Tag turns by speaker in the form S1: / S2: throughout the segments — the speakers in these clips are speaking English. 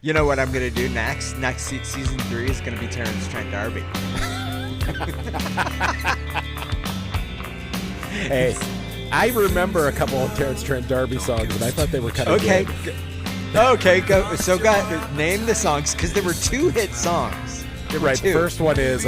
S1: You know what I'm going to do next? Season 3 is going to be Terrence Trent D'Arby.
S2: Hey, I remember a couple of Terrence Trent D'Arby songs, and I thought they were kind of good.
S1: Okay, go. So, name the songs, because there were 2 hit songs. There were 2.
S2: The first one is...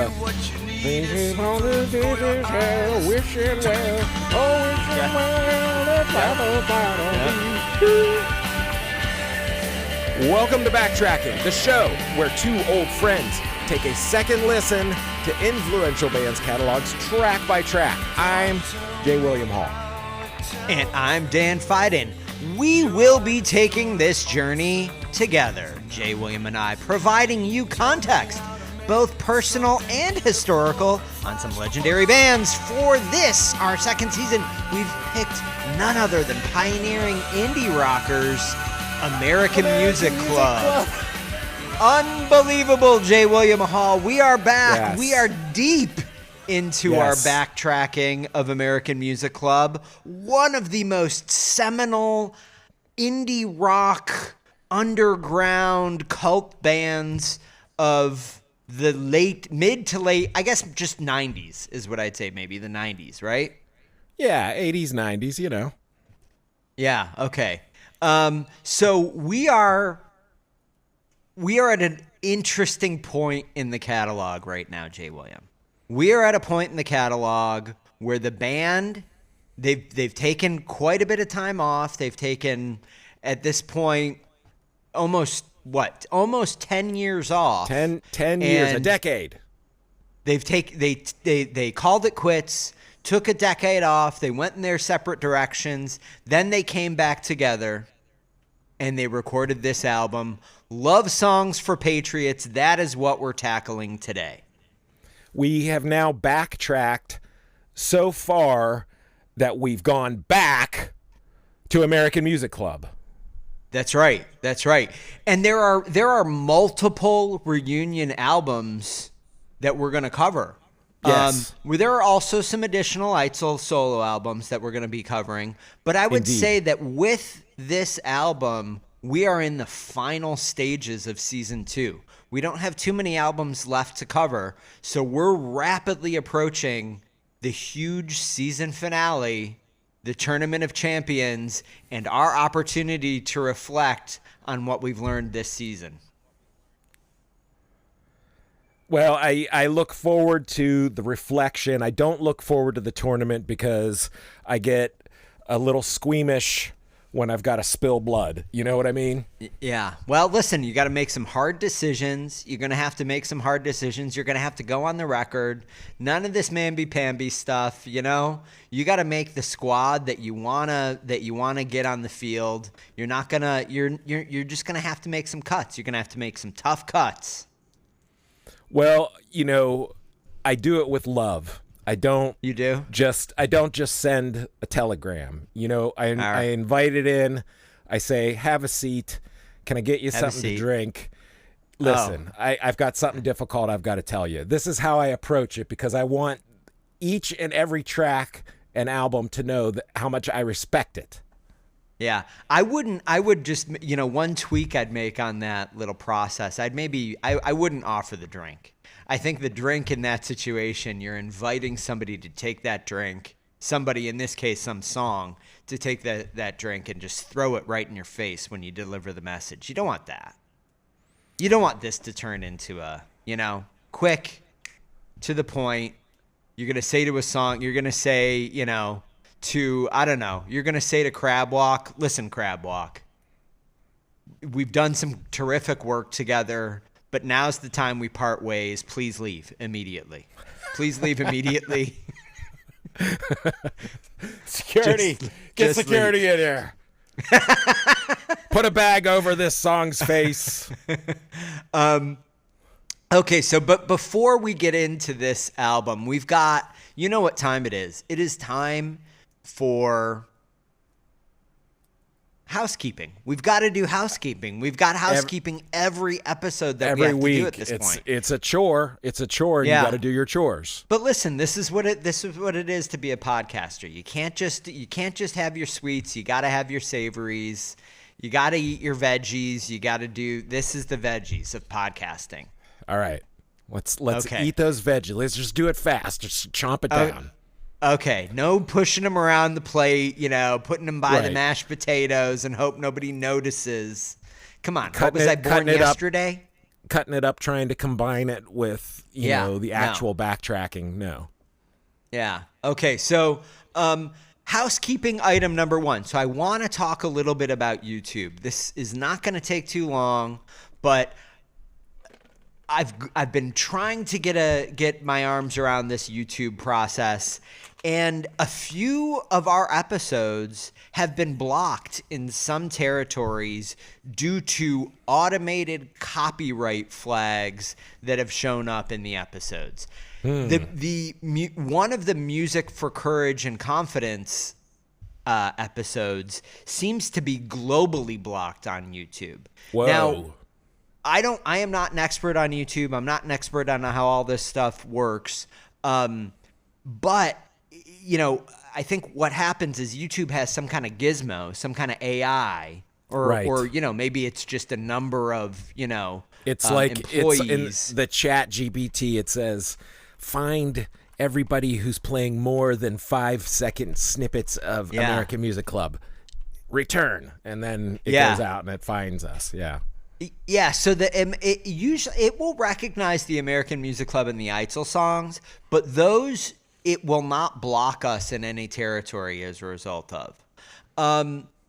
S2: Welcome to Backtracking, the show where 2 old friends take a second listen to influential bands' catalogs track by track. I'm J. William Hall.
S1: And I'm Dan Fiden. We will be taking this journey together, J. William and I, providing you context, both personal and historical, on some legendary bands. For this, our second season, we've picked none other than pioneering indie rockers, American Music Club. Unbelievable, J. William Hall. We are back.
S2: Yes.
S1: We are deep into our backtracking of American Music Club, one of the most seminal indie rock, underground cult bands of the mid to late, I guess just 90s is what I'd say, maybe the 90s, right?
S2: Yeah, 80s, 90s, you know.
S1: Yeah, okay. So we are at an interesting point in the catalog right now, J. William. We are at a point in the catalog where the band, they've taken quite a bit of time off. They've taken, at this point, almost 10 years off. 10
S2: years, a decade.
S1: They called it quits, took a decade off. They went in their separate directions. Then they came back together and they recorded this album, Love Songs for Patriots. That is what we're tackling today.
S2: We have now backtracked so far that we've gone back to American Music Club.
S1: That's right. And there are multiple reunion albums that we're going to cover.
S2: Yes.
S1: There are also some additional Eitzel solo albums that we're going to be covering. But I would say that with this album, we are in the final stages of season 2. We don't have too many albums left to cover, so we're rapidly approaching the huge season finale, the Tournament of Champions, and our opportunity to reflect on what we've learned this season.
S2: Well, I look forward to the reflection. I don't look forward to the tournament because I get a little squeamish when I've got to spill blood. You know what I mean?
S1: Yeah. Well, listen, you got to make some hard decisions. You're going to have to make some hard decisions. You're going to have to go on the record. None of this mamby-pamby stuff, you know? You got to make the squad that you want to get on the field. You're not going to you're just going to have to make some cuts. You're going to have to make some tough cuts.
S2: Well, you know, I do it with love. I don't.
S1: You do?
S2: I don't just send a telegram. You know, I invite it in. I say, have a seat. Can I get you something to drink? Listen, I've got something difficult I've got to tell you. This is how I approach it because I want each and every track and album to know how much I respect it.
S1: Yeah. I would just, you know, one tweak I'd make on that little process, I wouldn't offer the drink. I think the drink in that situation, you're inviting somebody to take that drink, somebody, in this case, some song, to take that drink and just throw it right in your face when you deliver the message. You don't want that. You don't want this to turn into a, you know, quick, to the point. You're going to say to a song, you're going to say, you know, you're going to say to Crab Walk, listen, Crab Walk, we've done some terrific work together, but now's the time we part ways. Please leave immediately. Please leave immediately.
S2: Security. Get security leave. In here. Put a bag over this song's face.
S1: Okay, so but before we get into this album, we've got, you know what time it is. It is time for housekeeping. We've got to do housekeeping. We've got housekeeping every episode that we have to do at this point.
S2: It's a chore. It's a chore. Yeah. You got to do your chores.
S1: But listen, this is what it is to be a podcaster. You can't just have your sweets. You got to have your savories. You got to eat your veggies. You got to this is the veggies of podcasting.
S2: All right. Let's eat those veggies. Let's just do it fast. Just chomp it down.
S1: Okay. No pushing them around the plate, putting them by the mashed potatoes and hope nobody notices. Come on. What was I born yesterday?
S2: Cutting it up, trying to combine it with, the actual backtracking. No.
S1: Yeah. Okay. So, housekeeping item number 1. So I want to talk a little bit about YouTube. This is not going to take too long, but I've been trying to get my arms around this YouTube process, and a few of our episodes have been blocked in some territories due to automated copyright flags that have shown up in the episodes. One of the Music for Courage and Confidence episodes seems to be globally blocked on YouTube.
S2: Whoa.
S1: Now, I am not an expert on YouTube. I'm not an expert on how all this stuff works. But I think what happens is YouTube has some kind of gizmo, some kind of AI, or maybe it's just a number of
S2: it's like
S1: employees.
S2: It's in the chat GPT. It says, find everybody who's playing more than 5-second snippets of American Music Club. Return, and then it goes out and it finds us.
S1: Yeah, so it will recognize the American Music Club and the Eitzel songs, but those it will not block us in any territory as a result of.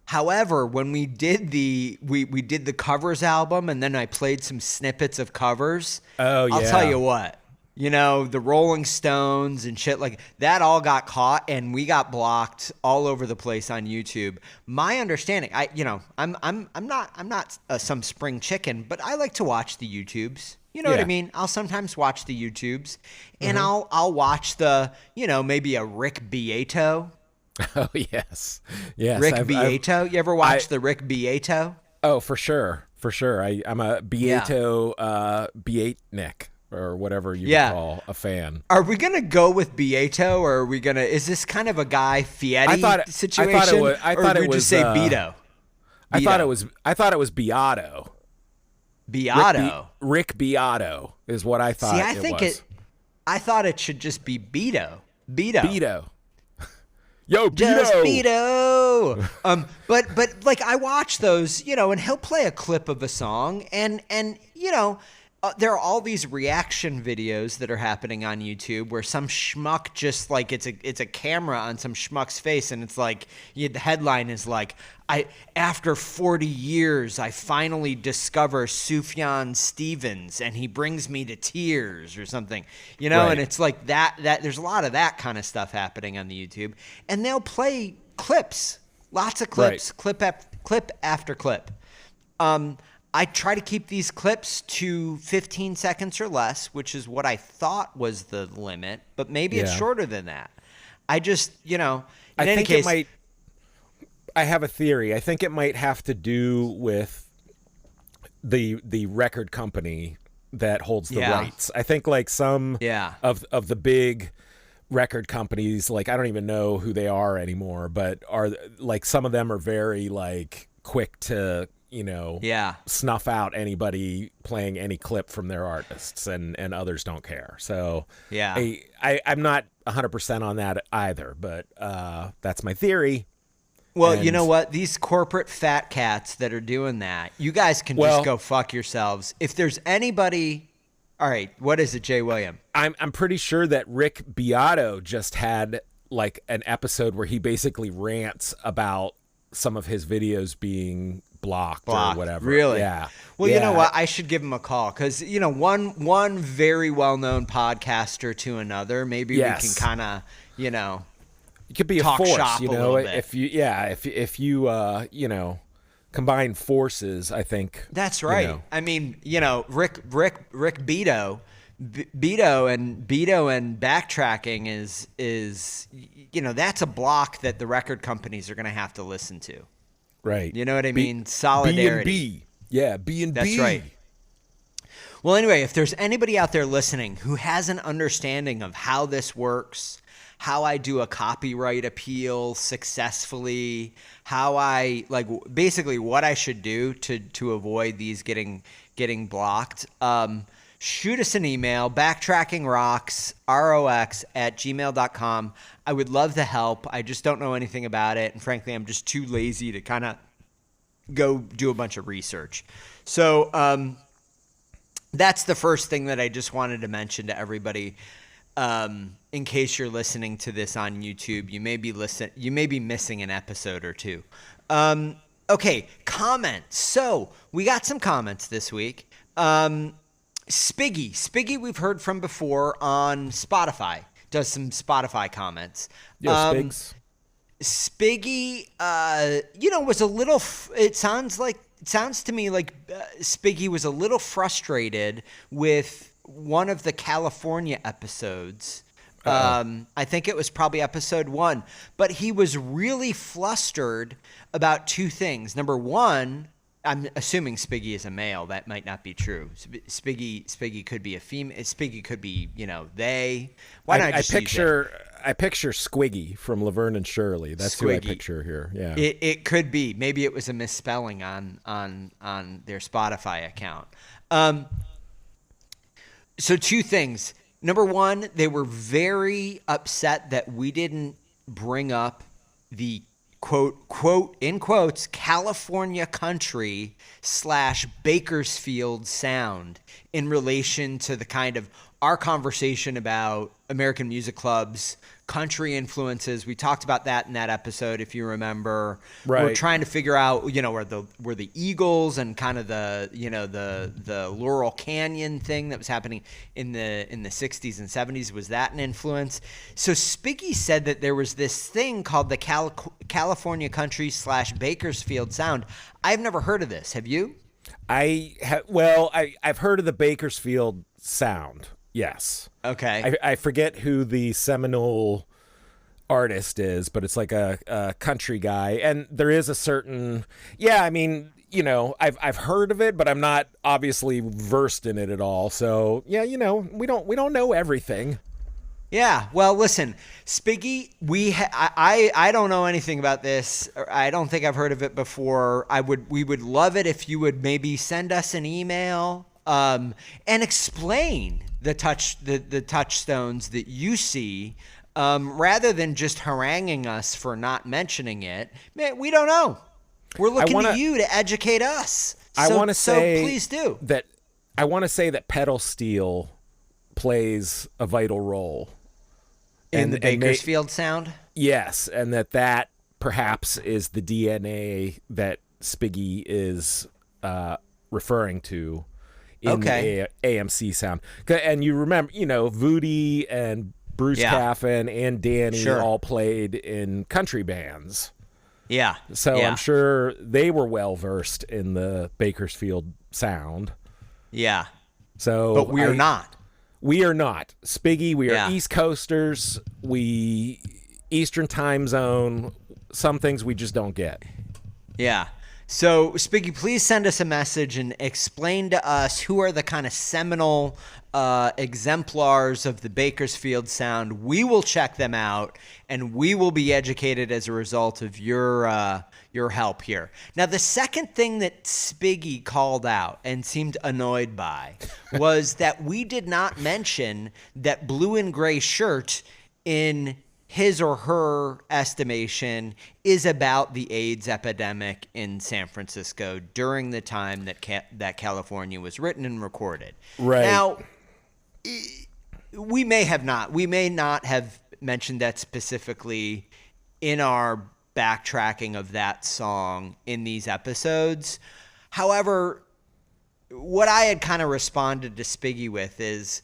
S1: However, when we did we did the covers album, and then I played some snippets of covers.
S2: Oh yeah,
S1: I'll tell you what. The Rolling Stones and shit like that all got caught, and we got blocked all over the place on YouTube. My understanding, I'm not some spring chicken, but I like to watch the YouTubes. You know what I mean? I'll sometimes watch the YouTubes, and I'll watch the maybe a Rick Beato.
S2: Oh yes.
S1: Rick Beato. You ever watch the Rick Beato?
S2: Oh, for sure. I'm a Beato Beatnik. Or whatever you would call a fan.
S1: Are we gonna go with Beato, or are we gonna? Is this kind of a Guy Fieri situation?
S2: I thought it was
S1: just say Beto.
S2: I thought it was Beato.
S1: Beato.
S2: Rick Beato is what I thought.
S1: See, I thought it should just be Beto.
S2: Beto. Yo, Beto.
S1: Just Beto. But like I watch those, and he'll play a clip of a song, and there are all these reaction videos that are happening on YouTube where some schmuck just like it's a camera on some schmuck's face, and it's like the headline is like, after 40 years I finally discover Sufjan Stevens and he brings me to tears or something, right. And it's like that there's a lot of that kind of stuff happening on the YouTube, and they'll play clips, lots of clips, right. clip after clip. I try to keep these clips to 15 seconds or less, which is what I thought was the limit, but maybe it's shorter than that. I just, in any case,
S2: I have a theory. I think it might have to do with the record company that holds the rights. I think like some of the big record companies, like I don't even know who they are anymore, but are like some of them are very like quick to snuff out anybody playing any clip from their artists, and others don't care. So I'm not 100% on that either, but that's my theory.
S1: Well, you know what? These corporate fat cats that are doing that, you guys can just go fuck yourselves. If there's anybody, all right, what is it, Jay William?
S2: I'm pretty sure that Rick Beato just had like an episode where he basically rants about some of his videos being blocked or whatever.
S1: Really?
S2: Yeah.
S1: Well, you know what? I should give him a call because, one very well-known podcaster to another, maybe we can kind of,
S2: it could be
S1: talk
S2: a force,
S1: shop a little bit.
S2: if you combine forces, I think.
S1: That's right. I mean, Rick Beato and Backtracking is that's a block that the record companies are going to have to listen to.
S2: Right.
S1: You know what I mean? Solidarity.
S2: B&B. Yeah, B&B.
S1: That's right. Well, anyway, if there's anybody out there listening who has an understanding of how this works, how I do a copyright appeal successfully, how I basically what I should do to avoid these getting blocked, shoot us an email, backtrackingrocks@gmail.com. I would love the help. I just don't know anything about it, and frankly, I'm just too lazy to kind of go do a bunch of research. So that's the first thing that I just wanted to mention to everybody. In case you're listening to this on YouTube, you may be missing an episode or two. Okay, comments. So we got some comments this week. Spiggy, we've heard from before on Spotify. Does some Spotify comments.
S2: Yeah,
S1: Spiggy, was a little. It sounds to me like Spiggy was a little frustrated with one of the California episodes. I think it was probably episode 1, but he was really flustered about two things. Number one, I'm assuming Spiggy is a male. That might not be true. Spiggy could be a female. Spiggy could be, they. Why not? I
S2: picture Squiggy from Laverne and Shirley. That's Squiggy. Who I picture here. Yeah.
S1: It could be. Maybe it was a misspelling on their Spotify account. So two things. Number one, they were very upset that we didn't bring up the quote in quotes California country / Bakersfield sound in relation to the kind of our conversation about American music clubs, country influences. We talked about that in that episode, if you remember.
S2: Right.
S1: We're trying to figure out, where the Eagles and kind of the Laurel Canyon thing that was happening in the 60s and 70s, was that an influence? So Spiggy said that there was this thing called the California country / Bakersfield sound. I've never heard of this. Have you?
S2: I've heard of the Bakersfield sound. Yes.
S1: Okay.
S2: I forget who the seminal artist is, but it's like a country guy, and there is a certain. Yeah, I mean, I've heard of it, but I'm not obviously versed in it at all. So yeah, we don't know everything.
S1: Yeah. Well, listen, Spiggy, I don't know anything about this. I don't think I've heard of it before. We would love it if you would maybe send us an email and explain the touchstones that you see, rather than just haranguing us for not mentioning it. Man, we don't know. We're looking to you to educate us. So please do.
S2: I want to say that pedal steel plays a vital role
S1: in the Bakersfield sound.
S2: Yes, and that perhaps is the DNA that Spiggy is referring to in the AMC sound. And you remember, Voodie and Bruce Caffin and Danny all played in country bands.
S1: Yeah.
S2: So I'm sure they were well versed in the Bakersfield sound.
S1: Yeah.
S2: So,
S1: but we are not.
S2: We are not. Spiggy, we are East Coasters. We Eastern time zone. Some things we just don't get.
S1: Yeah. So, Spiggy, please send us a message and explain to us who are the kind of seminal exemplars of the Bakersfield sound. We will check them out, and we will be educated as a result of your help here. Now, the second thing that Spiggy called out and seemed annoyed by was that we did not mention that blue and gray shirt, in his or her estimation, is about the AIDS epidemic in San Francisco during the time that California was written and recorded.
S2: Right.
S1: Now, we may not have mentioned that specifically in our backtracking of that song in these episodes. However, what I had kind of responded to Spiggy with is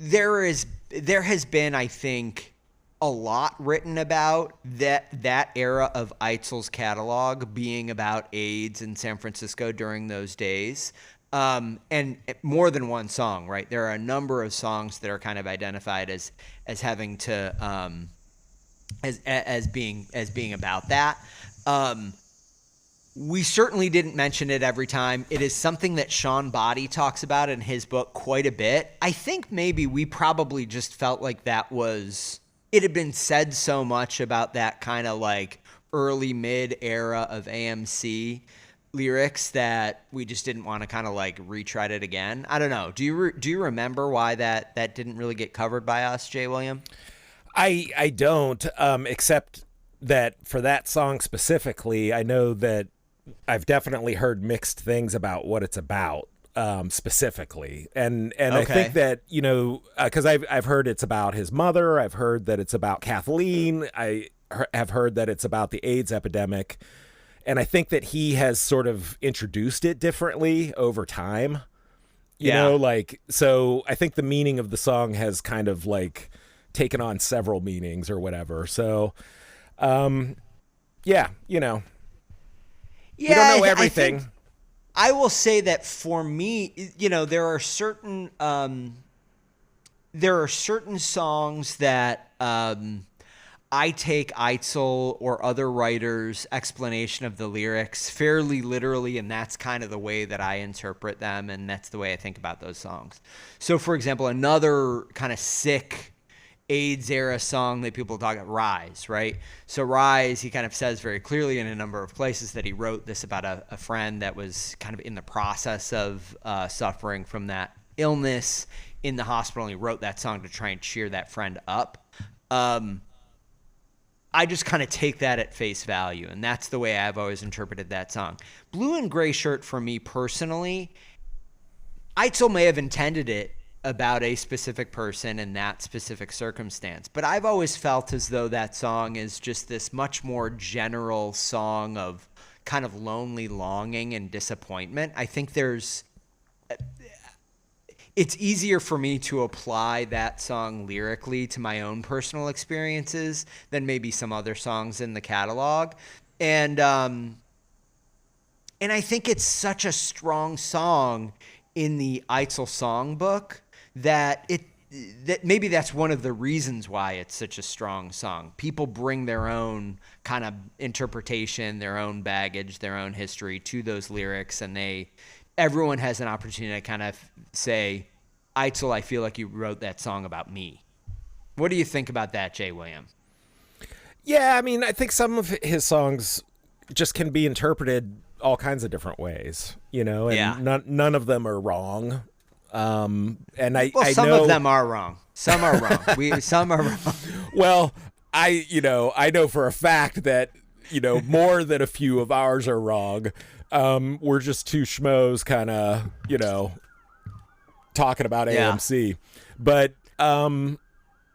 S1: there has been, I think, a lot written about that era of Eitzel's catalog being about AIDS in San Francisco during those days. And more than one song, right? There are a number of songs that are kind of identified as having to as being about that. We certainly didn't mention it every time. It is something that Sean Body talks about in his book quite a bit. I think maybe we probably just felt like it had been said so much about that kind of like early mid era of AMC lyrics that we just didn't want to kind of like retread it again. I don't know. Do you remember why that didn't really get covered by us, Jay William?
S2: I don't, except that for that song specifically, I know that I've definitely heard mixed things about what it's about, specifically. And okay. I think that, because I've heard it's about his mother. I've heard that it's about Kathleen. I have heard that it's about the AIDS epidemic. And I think that he has sort of introduced it differently over time. You know, like, so I think the meaning of the song has kind of like taken on several meanings or whatever. So, yeah, we don't know everything.
S1: I will say that for me, there are certain songs that I take Eitzel or other writers' explanation of the lyrics fairly literally, and that's kind of the way that I interpret them, and that's the way I think about those songs. So, for example, another kind of sick AIDS-era song that people talk about, Rise, right? So Rise, he kind of says very clearly in a number of places that he wrote this about a friend that was kind of in the process of suffering from that illness in the hospital, and he wrote that song to try and cheer that friend up. I just kind of take that at face value, and that's the way I've always interpreted that song. Blue and Gray Shirt, for me personally, Eitzel may have intended it about a specific person in that specific circumstance, but I've always felt as though that song is just this much more general song of kind of lonely longing and disappointment. I think it's easier for me to apply that song lyrically to my own personal experiences than maybe some other songs in the catalog. And I think it's such a strong song in the Eitzel songbook that maybe that's one of the reasons why it's such a strong song. People bring their own kind of interpretation, their own baggage, their own history to those lyrics, and everyone has an opportunity to kind of say, Eitzel, I feel like you wrote that song about me. What do you think about that, Jay William?
S2: Yeah, I mean, I think some of his songs just can be interpreted all kinds of different ways, and none of them are wrong. And I
S1: some
S2: know
S1: of them are wrong. Some are wrong. Some are wrong.
S2: Well, I know for a fact that, more than a few of ours are wrong. We're just two schmoes kind of, talking about AMC. But,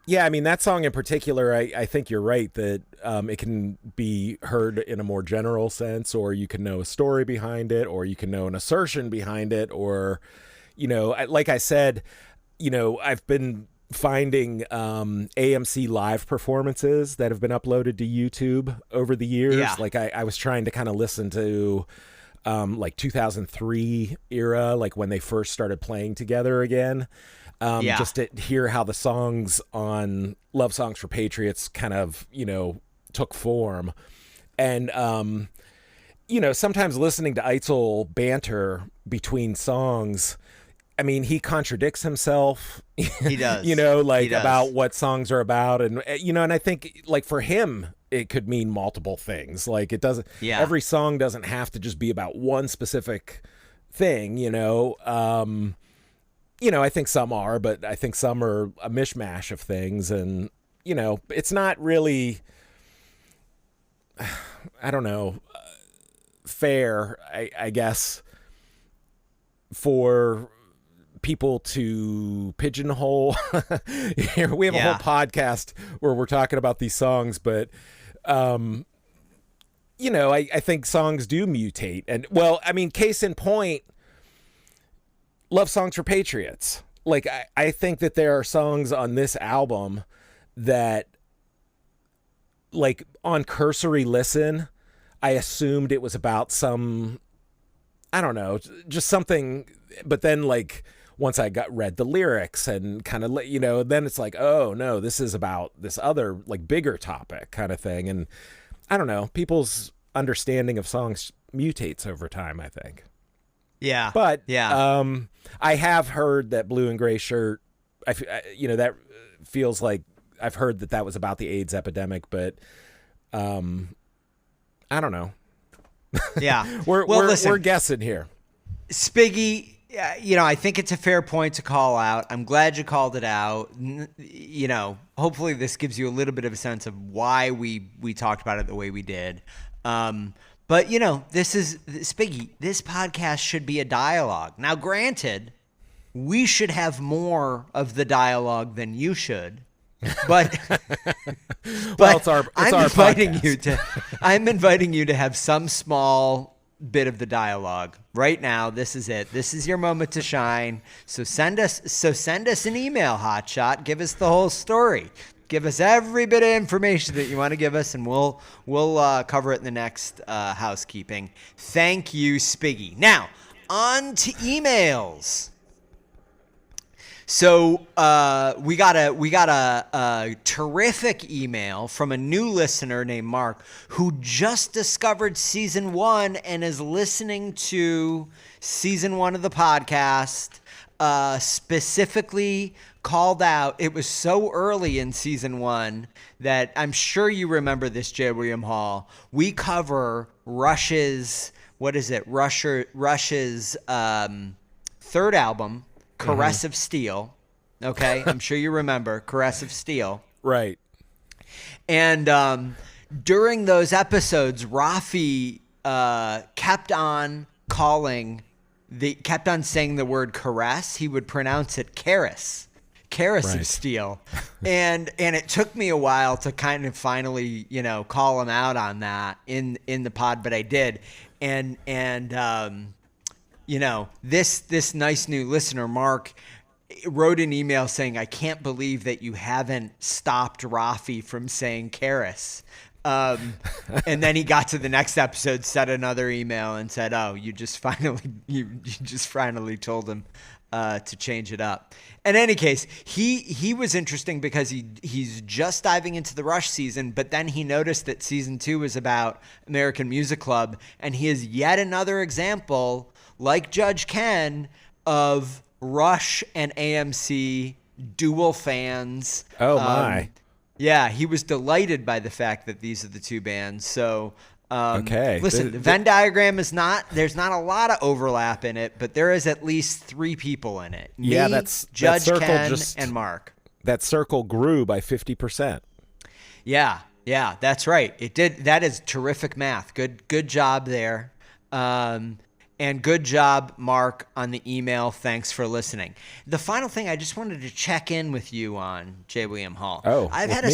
S2: yeah, I mean, that song in particular, I think you're right that it can be heard in a more general sense, or you can know a story behind it, or you can know an assertion behind it, or, like I said, I've been finding AMC live performances that have been uploaded to YouTube over the years. Yeah. Like I was trying to kind of listen to like 2003 era, like when they first started playing together again. Just to hear how the songs on Love Songs for Patriots kind of, took form. And, sometimes listening to Eitzel banter between songs, I mean, he contradicts himself.
S1: He does.
S2: About what songs are about. And, and I think, like, for him, it could mean multiple things. Like, it doesn't, every song doesn't have to just be about one specific thing, I think some are, but I think some are a mishmash of things. And, it's not really, I don't know, fair, I guess, for people to pigeonhole. We have a whole podcast where we're talking about these songs, but, I think songs do mutate. And, well, I mean, case in point, Love Songs for Patriots. Like, I think that there are songs on this album that, like, on cursory listen, I assumed it was about some, I don't know, just something. But then, like, once I read the lyrics and kind of, then it's like, oh, no, this is about this other, like, bigger topic kind of thing. And I don't know, people's understanding of songs mutates over time, I think.
S1: Yeah.
S2: But
S1: yeah.
S2: I have heard that blue and gray shirt, that feels like I've heard that was about the AIDS epidemic, but I don't know.
S1: Yeah.
S2: We're guessing here.
S1: Spiggy, I think it's a fair point to call out. I'm glad you called it out. Hopefully this gives you a little bit of a sense of why we talked about it the way we did. But this is Spiggy. This podcast should be a dialogue. Now, granted, we should have more of the dialogue than you should. But
S2: well, it's our
S1: I'm inviting you to have some small bit of the dialogue right now. This is it. This is your moment to shine. So send us an email, Hotshot. Give us the whole story. Give us every bit of information that you want to give us, and we'll cover it in the next housekeeping. Thank you, Spiggy. Now on to emails. So we got a terrific email from a new listener named Mark, who just discovered season 1 and is listening to season 1 of the podcast. Specifically called out, it was so early in season 1 that I'm sure you remember this, J. William Hall. We cover Rush's third album, Caress of Steel. Okay, I'm sure you remember Caress of Steel.
S2: Right.
S1: And during those episodes, Rafi kept on saying the word caress. He would pronounce it Caress of Steel. And it took me a while to kind of finally, call him out on that in the pod, but I did. And this nice new listener, Mark, wrote an email saying, I can't believe that you haven't stopped Rafi from saying Karis. And then he got to the next episode, sent another email and said, oh, you just finally told him to change it up. In any case, he was interesting because he's just diving into the Rush season, but then he noticed that season 2 is about American Music Club, and he is yet another example, like Judge Ken, of Rush and AMC dual fans.
S2: Oh my.
S1: Yeah, he was delighted by the fact that these are the two bands. So
S2: okay.
S1: Listen, the Venn diagram there's not a lot of overlap in it, but there is at least 3 people in it. Me, Judge Ken, and Mark.
S2: That circle grew by 50%.
S1: Yeah, that's right. It did. That is terrific math. Good job there. And good job, Mark, on the email. Thanks for listening. The final thing I just wanted to check in with you on, J. William Hall.
S2: Oh,
S1: I've had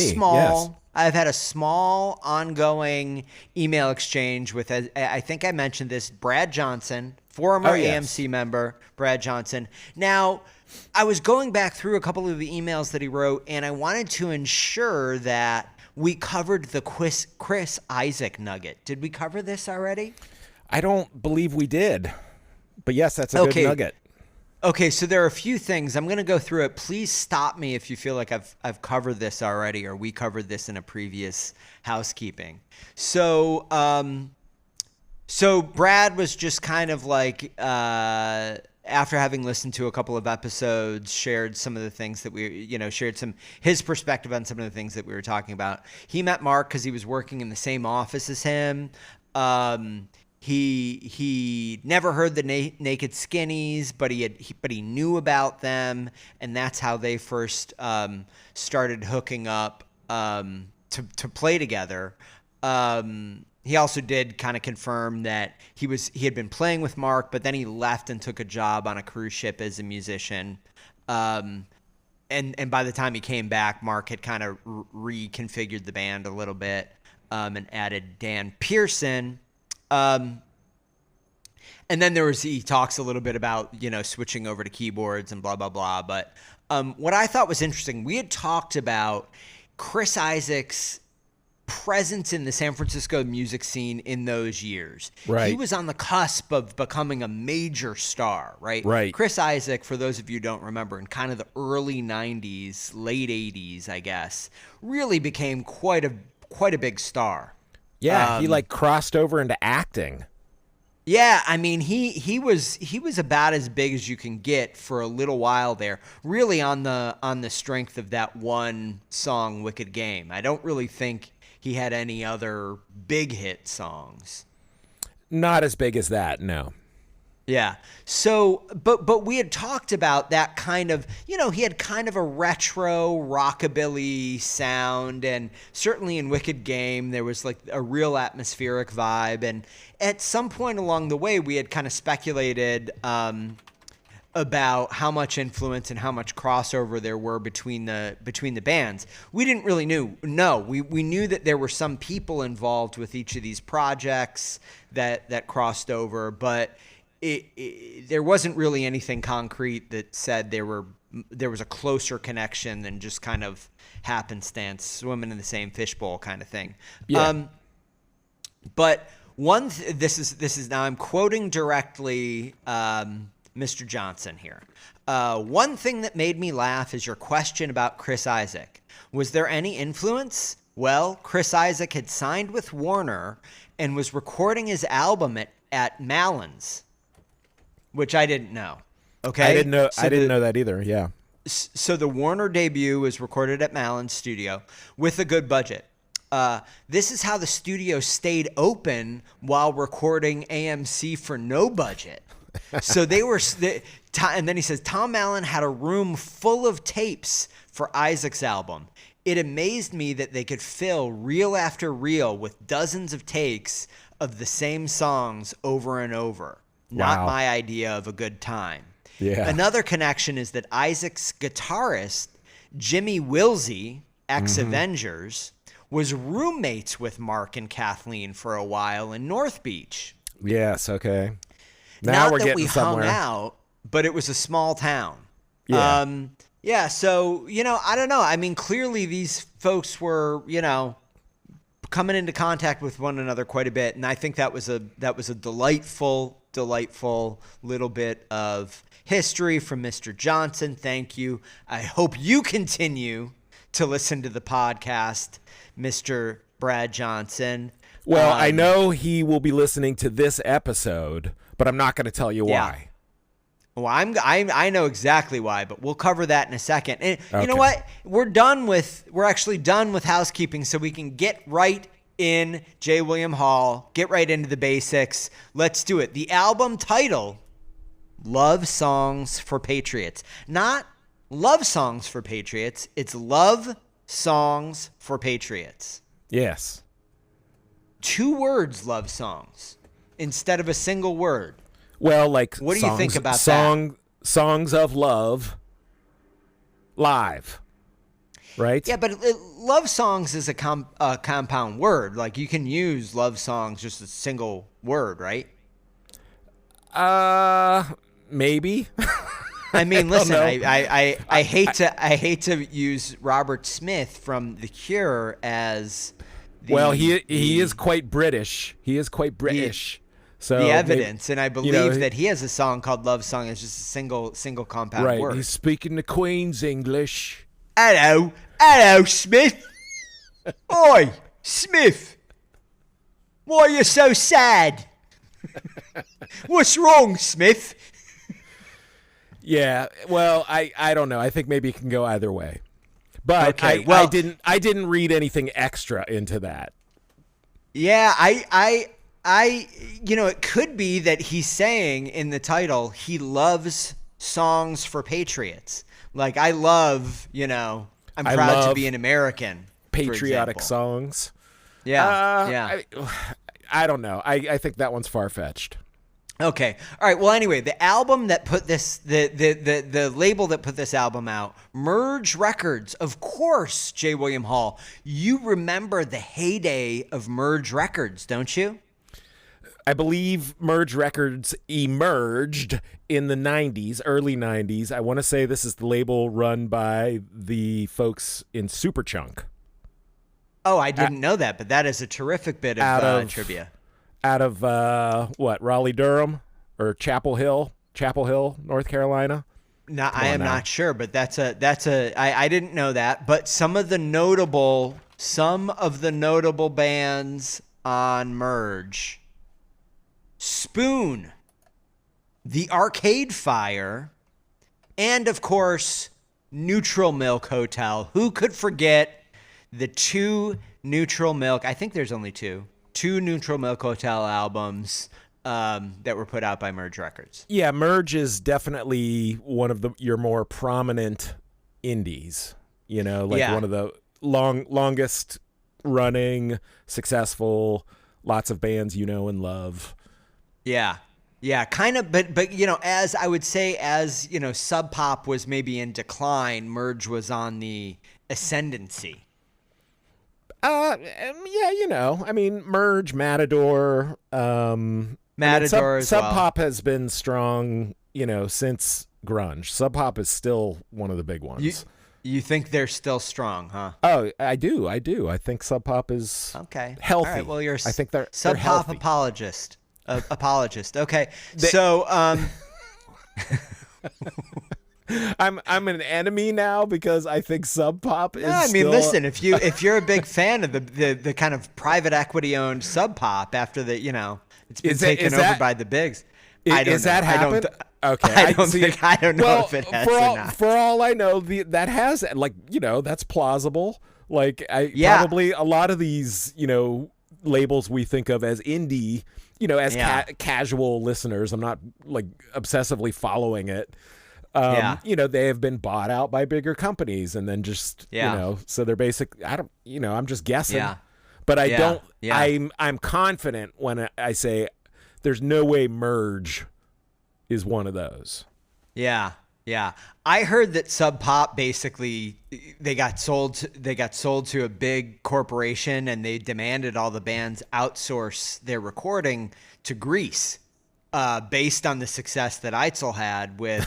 S1: a small ongoing email exchange with, I think I mentioned this, Brad Johnson, former AMC member, Brad Johnson. Now, I was going back through a couple of the emails that he wrote, and I wanted to ensure that we covered the Chris Isaac nugget. Did we cover this already?
S2: I don't believe we did, but yes, that's a good nugget.
S1: Okay, so there are a few things. I'm going to go through it. Please stop me if you feel like I've covered this already, or we covered this in a previous housekeeping. So Brad was just kind of like, after having listened to a couple of episodes, shared some of the things that shared his perspective on some of the things that we were talking about. He met Mark because he was working in the same office as him. He never heard the Naked Skinnies, but he knew about them, and that's how they first started hooking up to play together. He also did kind of confirm that he had been playing with Mark, but then he left and took a job on a cruise ship as a musician. And by the time he came back, Mark had kind of reconfigured the band a little bit and added Dan Pearson. And then he talks a little bit about, switching over to keyboards and blah, blah, blah. But what I thought was interesting, we had talked about Chris Isaac's presence in the San Francisco music scene in those years.
S2: Right.
S1: He was on the cusp of becoming a major star, right?
S2: Right.
S1: Chris Isaac, for those of you who don't remember, in kind of the early 90s, late 80s, I guess, really became quite a big star.
S2: Yeah, he crossed over into acting.
S1: Yeah, I mean he was about as big as you can get for a little while there. Really on the strength of that one song, "Wicked Game." I don't really think he had any other big hit songs.
S2: Not as big as that, no.
S1: Yeah. So, but we had talked about that kind of, he had kind of a retro rockabilly sound, and certainly in Wicked Game there was like a real atmospheric vibe. And at some point along the way, we had kind of speculated about how much influence and how much crossover there were between the bands. We didn't really know. We knew that there were some people involved with each of these projects that crossed over, but there wasn't really anything concrete that said there was a closer connection than just kind of happenstance, swimming in the same fishbowl kind of thing.
S2: Yeah.
S1: But this is now I'm quoting directly Mr. Johnson here. One thing that made me laugh is your question about Chris Isaak. Was there any influence? Well, Chris Isaak had signed with Warner and was recording his album at Mallin's, which I didn't know. Okay,
S2: I didn't know that either. Yeah.
S1: So the Warner debut was recorded at Mallin's studio with a good budget. This is how the studio stayed open while recording AMC for no budget. So and then he says, Tom Allen had a room full of tapes for Isaac's album. It amazed me that they could fill reel after reel with dozens of takes of the same songs over and over. Not
S2: Wow.
S1: my idea of a good time.
S2: Yeah.
S1: Another connection is that Isaac's guitarist, Jimmy Wilsey, ex-Avengers, was roommates with Mark and Kathleen for a while in North Beach.
S2: Yes. Okay. Now
S1: Not
S2: we're
S1: that
S2: getting
S1: we
S2: somewhere.
S1: hung out, but it was a small town.
S2: Yeah.
S1: Yeah, so, I don't know. I mean, clearly these folks were, coming into contact with one another quite a bit, and I think that was a delightful little bit of history from Mr. Johnson. Thank you. I hope you continue to listen to the podcast, Mr. Brad Johnson.
S2: Well, I know he will be listening to this episode, but I'm not going to tell you why.
S1: Well, I know exactly why, but we'll cover that in a second. And you know
S2: Okay.
S1: what? We're actually done with housekeeping, so we can get right in J. William Hall, get right into the basics. Let's do it. The album title, Love Songs for Patriots. Not Love Songs for Patriots. It's Love Songs for Patriots.
S2: Yes.
S1: 2 words, love songs, instead of a single word.
S2: Well, like
S1: What do you think about
S2: songs of love live, right?
S1: Yeah, but love songs is a compound word. Like you can use love songs just a single word, right?
S2: Maybe.
S1: I mean, listen,
S2: know.
S1: I hate to use Robert Smith from The Cure as
S2: he is quite British. He is quite British. So
S1: the evidence, and I believe
S2: he-
S1: that he has a song called "Love Song." It's just a single compound
S2: right.
S1: word.
S2: He's speaking the Queen's English.
S1: Hello, Smith. Oi, Smith. Why are you so sad? What's wrong, Smith?
S2: Yeah. Well, I don't know. I think maybe it can go either way. But
S1: Okay,
S2: I didn't read anything extra into that.
S1: Yeah, it could be that he's saying in the title he loves songs for patriots. Like I love, I'm
S2: I
S1: proud to
S2: love
S1: be an American.
S2: Patriotic
S1: for example.
S2: songs.
S1: Yeah.
S2: I don't know. I think that one's far-fetched.
S1: Okay. All right. Well, anyway, the album that put this, the label that put this album out, Merge Records. Of course, J. William Hall. You remember the heyday of Merge Records, don't you?
S2: I believe Merge Records emerged in the 90s, early 90s. I want to say this is the label run by the folks in Superchunk.
S1: Oh, I didn't know that, but that is a terrific bit of trivia.
S2: Out of Raleigh, Durham, or Chapel Hill, North Carolina.
S1: No, I am not sure, but I didn't know that. But some of the notable bands on Merge Spoon, The Arcade Fire, and of course, Neutral Milk Hotel. Who could forget the two Neutral Milk? I think there's only two Neutral Milk Hotel albums that were put out by Merge Records.
S2: Yeah, Merge is definitely one of your more prominent indies. You know, like one of the longest running, successful, lots of bands you know and love.
S1: Yeah. Yeah, kind of, but you know, as I would say, as you know, Sub Pop was maybe in decline, Merge was on the ascendancy.
S2: Yeah, you know, I mean, Merge, Matador,
S1: Matador
S2: Sub Pop has been strong, you know, since grunge. Sub Pop is still one of the big ones.
S1: You think they're still strong, huh?
S2: Oh, I do. I think Sub Pop is healthy.
S1: All right, well, you're
S2: I think they're
S1: Sub Pop apologist. Okay, so
S2: I'm an enemy now because I think Sub Pop is.
S1: I mean, listen, if you're a big fan of the kind of private equity owned Sub Pop after it's been taken over by the bigs. I don't know.
S2: That happened? Okay,
S1: I don't know if it has or not.
S2: For all I know, that has, like, you know, that's plausible. Like, probably a lot of these, you know, labels we think of as indie, you know, as casual listeners. I'm not like obsessively following it. You know, they have been bought out by bigger companies, and then just you know, so they're I'm just guessing, but I don't. I'm confident when I say there's no way Merge is one of those.
S1: Yeah. I heard that Sub Pop basically they got sold to a big corporation, and they demanded all the bands outsource their recording to Greece, based on the success that Eitzel had with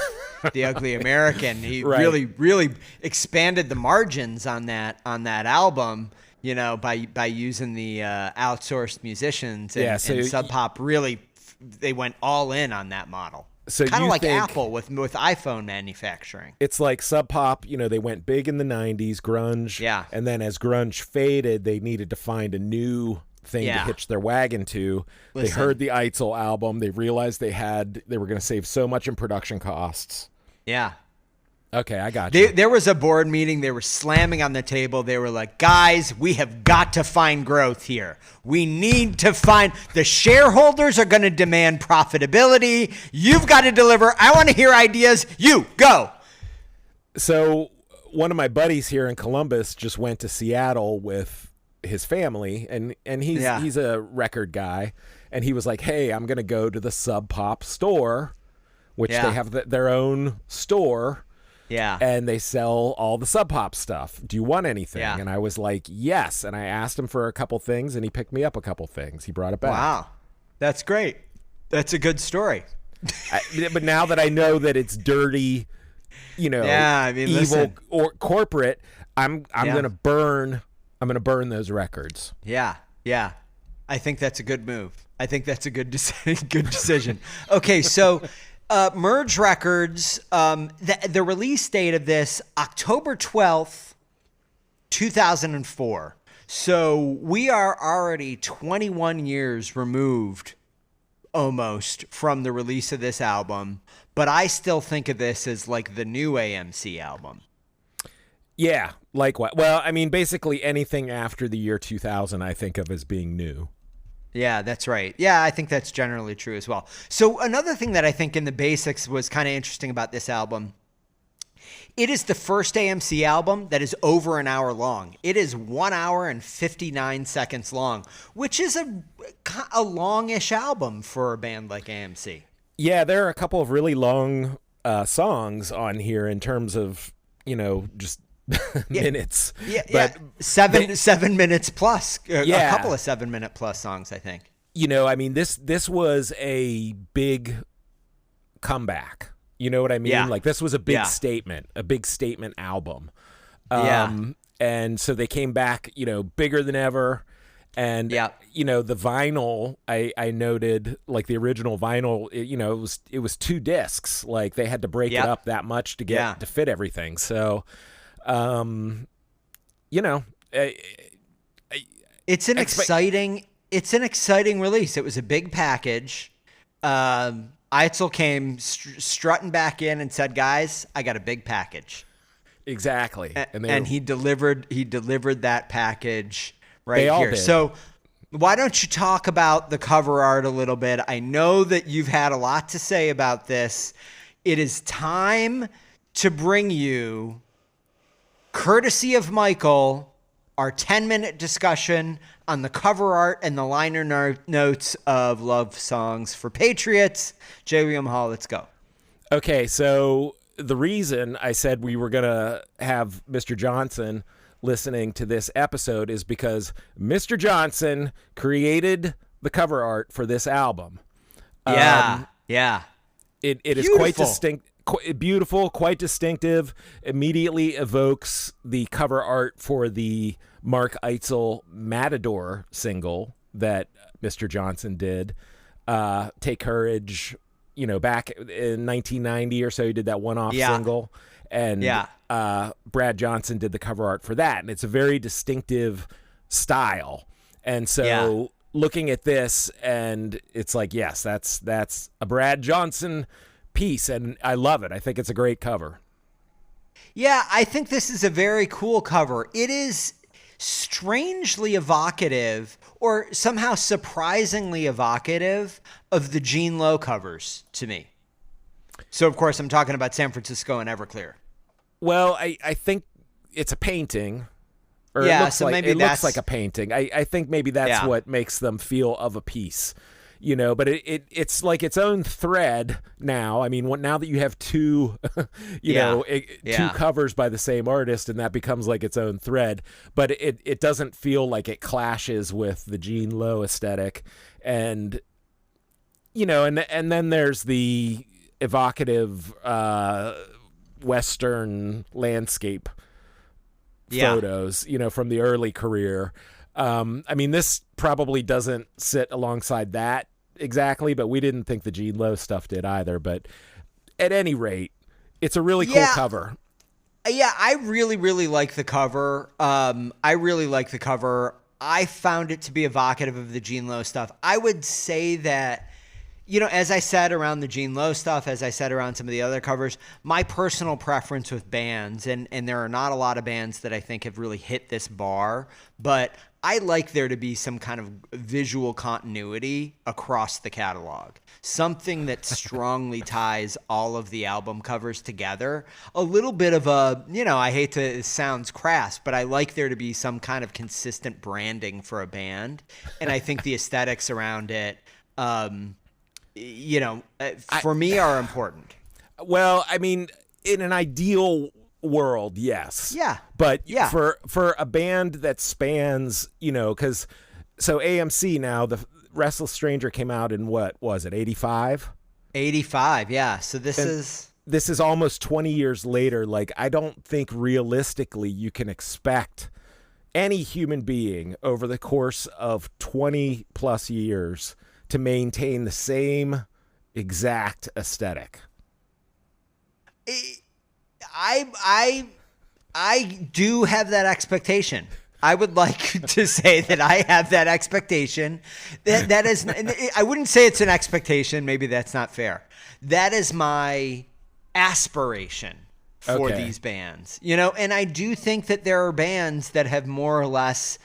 S1: The Ugly American. He really expanded the margins on that album, you know, by using the outsourced musicians. And, and Sub Pop really they went all in on that model.
S2: So
S1: kind of like Apple with iPhone manufacturing.
S2: It's like Sub Pop, you know, they went big in the 90s, grunge. Yeah. And then as grunge faded, they needed to find a new thing to hitch their wagon to. They heard the Eitzel album. They realized they were going to save so much in production costs. Yeah. Okay, I got you.
S1: There was a board meeting. They were slamming on the table. They were like, guys, we have got to find growth here. We need to find the shareholders are going to demand profitability. You've got to deliver. I want to hear ideas. You go.
S2: So one of my buddies here in Columbus just went to Seattle with his family, and he's a record guy, and he was like, hey, I'm going to go to the Sub Pop store, which they have their own store.
S1: Yeah.
S2: And they sell all the Sub Pop stuff. Do you want anything? Yeah. And I was like, yes. And I asked him for a couple things, and he picked me up a couple things. He brought it back.
S1: Wow. That's great. That's a good story.
S2: But now that I know that it's dirty, you know, evil or corporate, I'm going to burn those records.
S1: Yeah. Yeah. I think that's a good move. I think that's a good decision. Okay, so Merge Records, the release date of this, October 12th, 2004. So we are already 21 years removed almost from the release of this album, but I still think of this as like the new AMC album.
S2: Yeah, like what? Well, I mean, basically anything after the year 2000 I think of as being new.
S1: Yeah, that's right. Yeah, I think that's generally true as well. So another thing that I think in the basics was kind of interesting about this album, it is the first AMC album that is over an hour long. It is 1 hour and 59 seconds long, which is a longish album for a band like AMC.
S2: Yeah, there are a couple of really long songs on here in terms of, you know, just minutes.
S1: But 7 minutes plus. A couple of 7 minute plus songs, I think.
S2: You know, I mean, this was a big comeback. You know what I mean? Yeah. Like, this was a big statement album. And so they came back, you know, bigger than ever. And, you know, the vinyl, I noted, like the original vinyl, it was 2 discs. Like, they had to break it up that much to get to fit everything. So, you know,
S1: it's an exciting release. It was a big package. Eitzel came strutting back in and said, "Guys, I got a big package."
S2: Exactly.
S1: And he delivered that package right
S2: they all
S1: here.
S2: Did.
S1: So why don't you talk about the cover art a little bit? I know that you've had a lot to say about this. It is time to bring you, courtesy of Michael, our 10-minute discussion on the cover art and the liner notes of Love Songs for Patriots. J. William Hall, let's go.
S2: Okay, so the reason I said we were going to have Mr. Johnson listening to this episode is because Mr. Johnson created the cover art for this album.
S1: Yeah.
S2: It is quite distinct, beautiful, quite distinctive, immediately evokes the cover art for the Mark Eitzel Matador single that Mr. Johnson did. Take Courage, back in 1990 or so, he did that one-off single. And Brad Johnson did the cover art for that. And it's a very distinctive style. And so looking at this, and it's like, yes, that's a Brad Johnson piece, and I love it. I think it's a great cover.
S1: Yeah, I think this is a very cool cover. It is strangely evocative, or somehow surprisingly evocative, of the Gene Lowe covers to me. So, of course, I'm talking about San Francisco and Everclear.
S2: Well, I think it's a painting. Or
S1: yeah,
S2: it looks
S1: so
S2: like,
S1: maybe
S2: it looks like a painting. I think maybe that's what makes them feel of a piece. But it's like its own thread now. I mean, now that you have two, two covers by the same artist, and that becomes like its own thread. But it doesn't feel like it clashes with the Gene Lowe aesthetic, and and then there's the evocative Western landscape photos, from the early career. I mean, this probably doesn't sit alongside that exactly, but we didn't think the Gene Lowe stuff did either. But at any rate, it's a really cool cover.
S1: Yeah, I really, really like the cover. I found it to be evocative of the Gene Lowe stuff. I would say that, as I said around the Gene Lowe stuff, as I said around some of the other covers, my personal preference with bands, and there are not a lot of bands that I think have really hit this bar, but I like there to be some kind of visual continuity across the catalog. Something that strongly ties all of the album covers together. A little bit of a, I hate to, it sounds crass, but I like there to be some kind of consistent branding for a band. And I think the aesthetics around it, for me are important.
S2: Well, I mean, in an ideal world, yes.
S1: Yeah.
S2: But for a band that spans, because so AMC now, the Restless Stranger came out in what was it, 85?
S1: 85, yeah. So this is
S2: almost 20 years later. Like, I don't think realistically you can expect any human being over the course of 20 plus years to maintain the same exact aesthetic.
S1: I do have that expectation. I would like to say that I have that expectation. That is, I wouldn't say it's an expectation. Maybe that's not fair. That is my aspiration for these bands, and I do think that there are bands that have more or less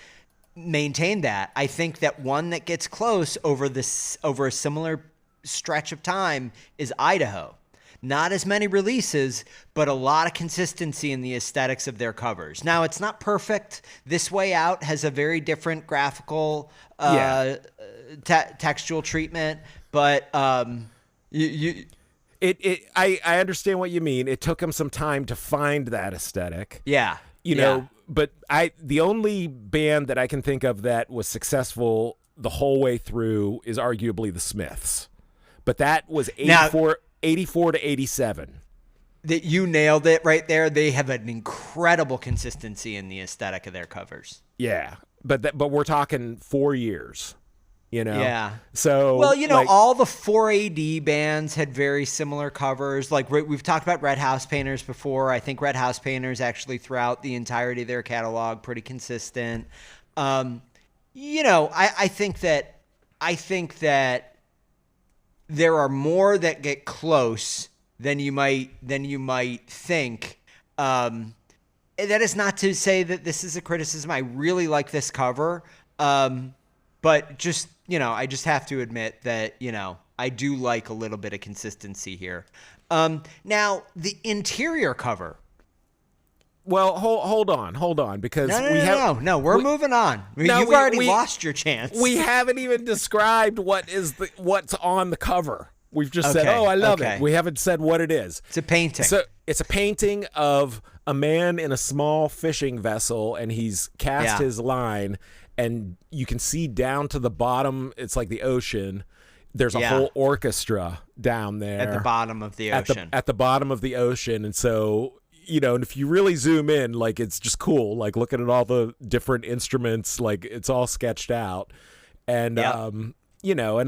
S1: maintained that. I think that one that gets close over a similar stretch of time is Idaho. Not as many releases, but a lot of consistency in the aesthetics of their covers. Now, it's not perfect. This Way Out has a very different graphical textual treatment, but I
S2: understand what you mean. It took them some time to find that aesthetic.
S1: Yeah.
S2: But the only band that I can think of that was successful the whole way through is arguably the Smiths. But that was 84 to 87.
S1: That you nailed it right there. They have an incredible consistency in the aesthetic of their covers.
S2: Yeah, but we're talking 4 years.
S1: Yeah.
S2: So
S1: all the 4AD bands had very similar covers. Like we've talked about Red House Painters before. I think Red House Painters actually throughout the entirety of their catalog pretty consistent. I think that there are more that get close than you might think. That is not to say that this is a criticism. I really like this cover. But just, I just have to admit that, I do like a little bit of consistency here. Now, the interior cover.
S2: Well, hold on, because
S1: no, we're moving on. You've already lost your chance.
S2: We haven't even described what's on the cover. We've just said, "Oh, I love it." We haven't said what it is.
S1: It's a painting.
S2: So it's a painting of a man in a small fishing vessel, and he's cast his line, and you can see down to the bottom. It's like the ocean. There's a whole orchestra down there
S1: at the bottom of the ocean.
S2: At the bottom of the ocean, and so. And if you really zoom in, like, it's just cool. Like, looking at all the different instruments, like, it's all sketched out. And, and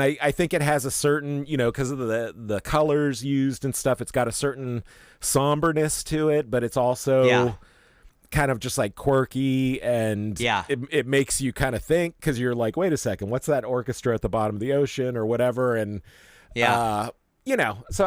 S2: I think it has a certain, because of the colors used and stuff, it's got a certain somberness to it, but it's also kind of just like quirky, and it makes you kind of think, because you're like, wait a second, what's that orchestra at the bottom of the ocean or whatever? And, so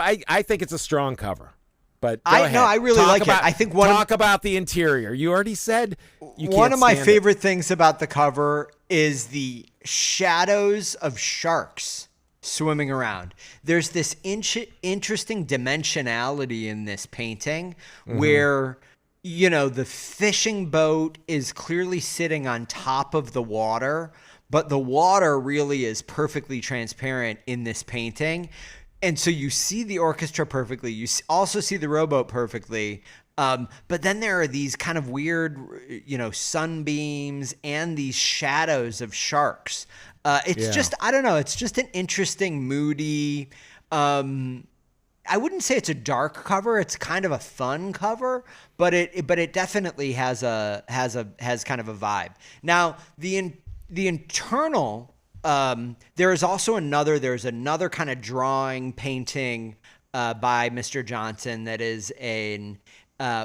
S2: I think it's a strong cover. But
S1: I really like it. I think
S2: talk about the interior. You already said you can't.
S1: One of my favorite things about the cover is the shadows of sharks swimming around. There's this interesting dimensionality in this painting where, the fishing boat is clearly sitting on top of the water, but the water really is perfectly transparent in this painting. And so you see the orchestra perfectly. You also see the rowboat perfectly. But then there are these kind of weird, sunbeams and these shadows of sharks. It's just, I don't know. It's just an interesting, moody. I wouldn't say it's a dark cover. It's kind of a fun cover, but it definitely has kind of a vibe. Now the internal. There's another kind of drawing painting by Mr. Johnson that is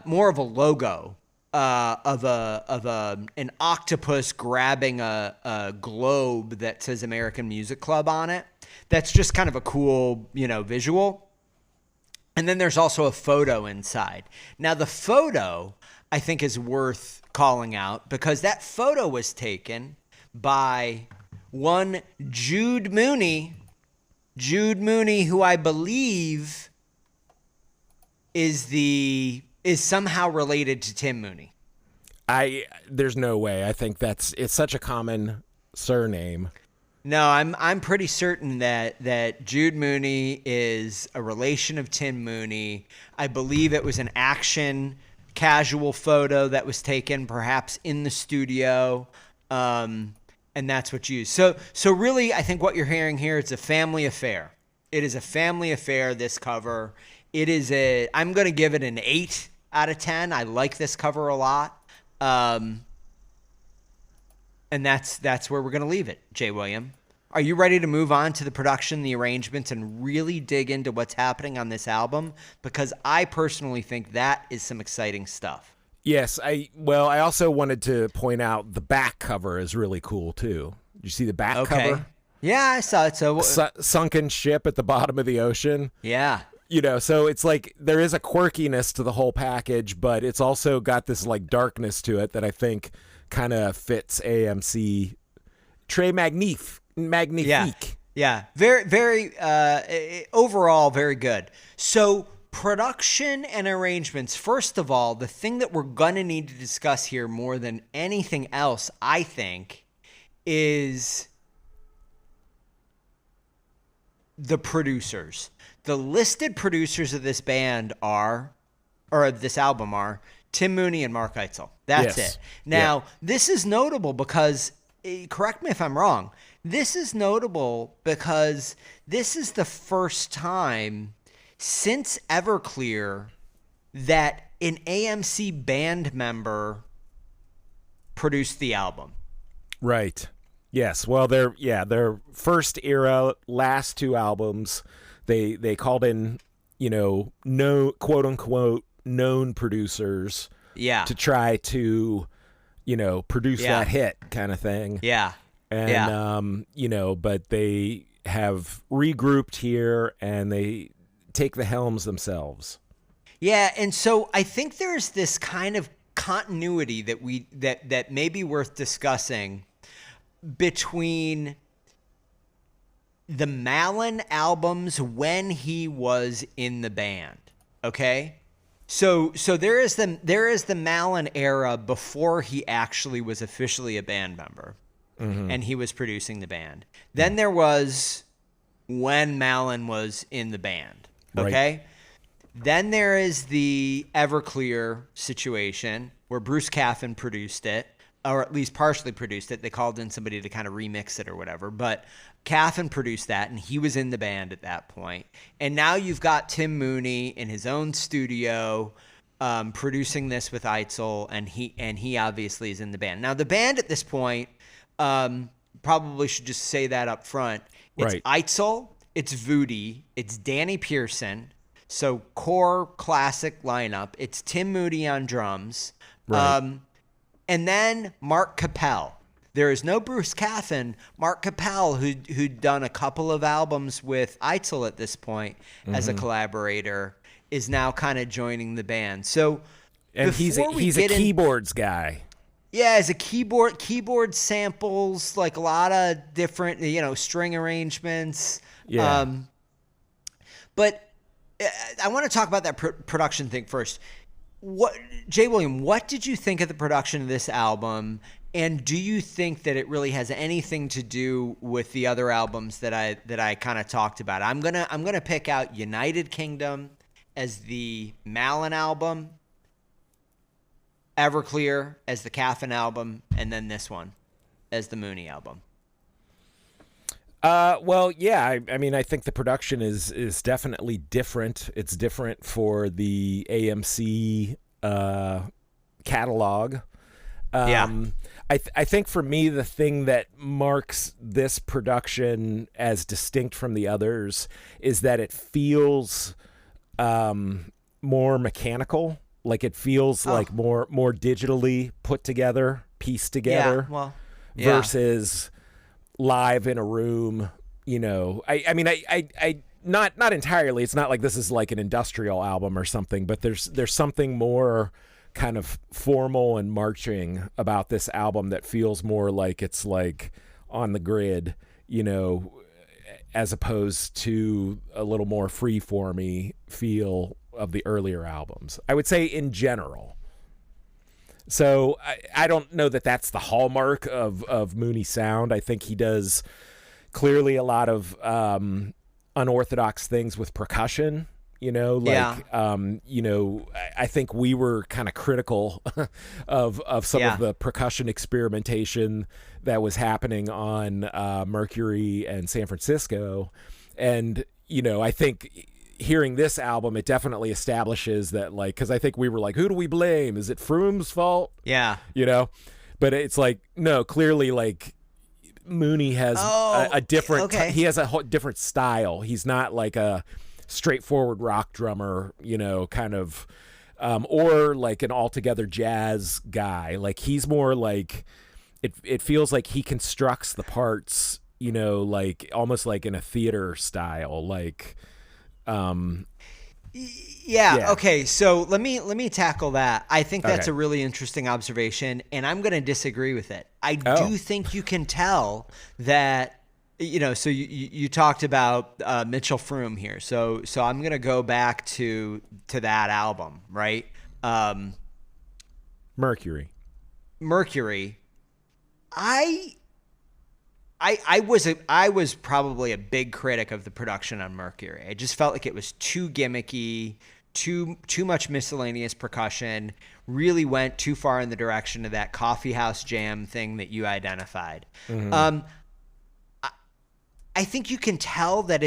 S1: more of a logo of an octopus grabbing a globe that says American Music Club on it. That's just kind of a cool, visual. And then there's also a photo inside. Now the photo I think is worth calling out because that photo was taken by one Jude Mooney, who I believe is somehow related to Tim Mooney.
S2: There's no way. I think it's such a common surname.
S1: No, I'm pretty certain that Jude Mooney is a relation of Tim Mooney. I believe it was an action casual photo that was taken perhaps in the studio. And that's what's used. So really, I think what you're hearing here, it's a family affair. It is a family affair, this cover. I'm going to give it an 8 out of 10. I like this cover a lot. And that's where we're going to leave it, Jay William. Are you ready to move on to the production, the arrangements, and really dig into what's happening on this album? Because I personally think that is some exciting stuff.
S2: Yes, I also wanted to point out the back cover is really cool too. Did you see the back cover?
S1: Yeah, I saw it. So
S2: sunken ship at the bottom of the ocean.
S1: Yeah.
S2: So it's like there is a quirkiness to the whole package, but it's also got this like darkness to it that I think kind of fits AMC. Très magnifique.
S1: Yeah. Very, very, overall, very good. So production and arrangements. First of all, the thing that we're going to need to discuss here more than anything else, I think, is the producers. The listed producers of this album are Tim Mooney and Mark Eitzel. That's it. Now, this is notable because, correct me if I'm wrong, this is notable because this is the first time since Everclear that an AMC band member produced the album.
S2: Right. Yes. Well, their first era, last two albums, they called in, no quote unquote known producers to try to, produce that hit kind of thing.
S1: Yeah.
S2: And but they have regrouped here and they take the helms themselves.
S1: Yeah, and so I think there's this kind of continuity that may be worth discussing between the Mallon albums when he was in the band. Okay? So there is the Mallon era before he actually was officially a band member. Mm-hmm. And he was producing the band. Then there was when Mallon was in the band. Okay? Right. Then there is the Everclear situation where Bruce Caffin produced it, or at least partially produced it. They called in somebody to kind of remix it or whatever. But Caffin produced that, and he was in the band at that point. And now you've got Tim Mooney in his own studio producing this with Eitzel, and he obviously is in the band. Now, the band at this point, probably should just say that up front. It's right. Eitzel, it's Voodie, it's Danny Pearson, so core classic lineup. It's Tim Mooney on drums, right. And then Mark Capel. There is no Bruce Caffin. Mark Capel, who'd done a couple of albums with Eitzel at this point as a collaborator, is now kind of joining the band. So,
S2: and he's a keyboards guy.
S1: Yeah, as a keyboard samples, like a lot of different, string arrangements.
S2: Yeah.
S1: But I want to talk about that production thing first. Jay William, what did you think of the production of this album? And do you think that it really has anything to do with the other albums that I kind of talked about? I'm gonna pick out United Kingdom as the Mallon album, Everclear as the Caffin album, and then this one as the Mooney album.
S2: Well, yeah. I mean, I think the production is definitely different. It's different for the AMC catalog. I think for me, the thing that marks this production as distinct from the others is that it feels more mechanical. Like it feels like more digitally put together, pieced together, versus live in a room. I mean, I not entirely. It's not like this is like an industrial album or something, but there's something more kind of formal and marching about this album that feels more like it's like on the grid, as opposed to a little more free-formy feel of the earlier albums, I would say in general. So I don't know that that's the hallmark of Mooney's sound. I think he does clearly a lot of unorthodox things with percussion, I think we were kind of critical of some of the percussion experimentation that was happening on Mercury and San Francisco. And, I think hearing this album, it definitely establishes that, like, because I think we were like, who do we blame? Is it Froome's fault?
S1: Yeah.
S2: But it's like, no, clearly, like, Mooney has a different, he has a different style. He's not like a straightforward rock drummer, kind of, or like an altogether jazz guy. Like he's more like, it feels like he constructs the parts, like almost like in a theater style, like,
S1: Yeah. Okay. So let me tackle that. I think that's a really interesting observation, and I'm going to disagree with it. I do think you can tell that, so you talked about Mitchell Froome here. So I'm going to go back to that album, right?
S2: Mercury.
S1: I was probably a big critic of the production on Mercury. I just felt like it was too gimmicky, too much miscellaneous percussion, really went too far in the direction of that coffee house jam thing that you identified. Mm-hmm. I think you can tell that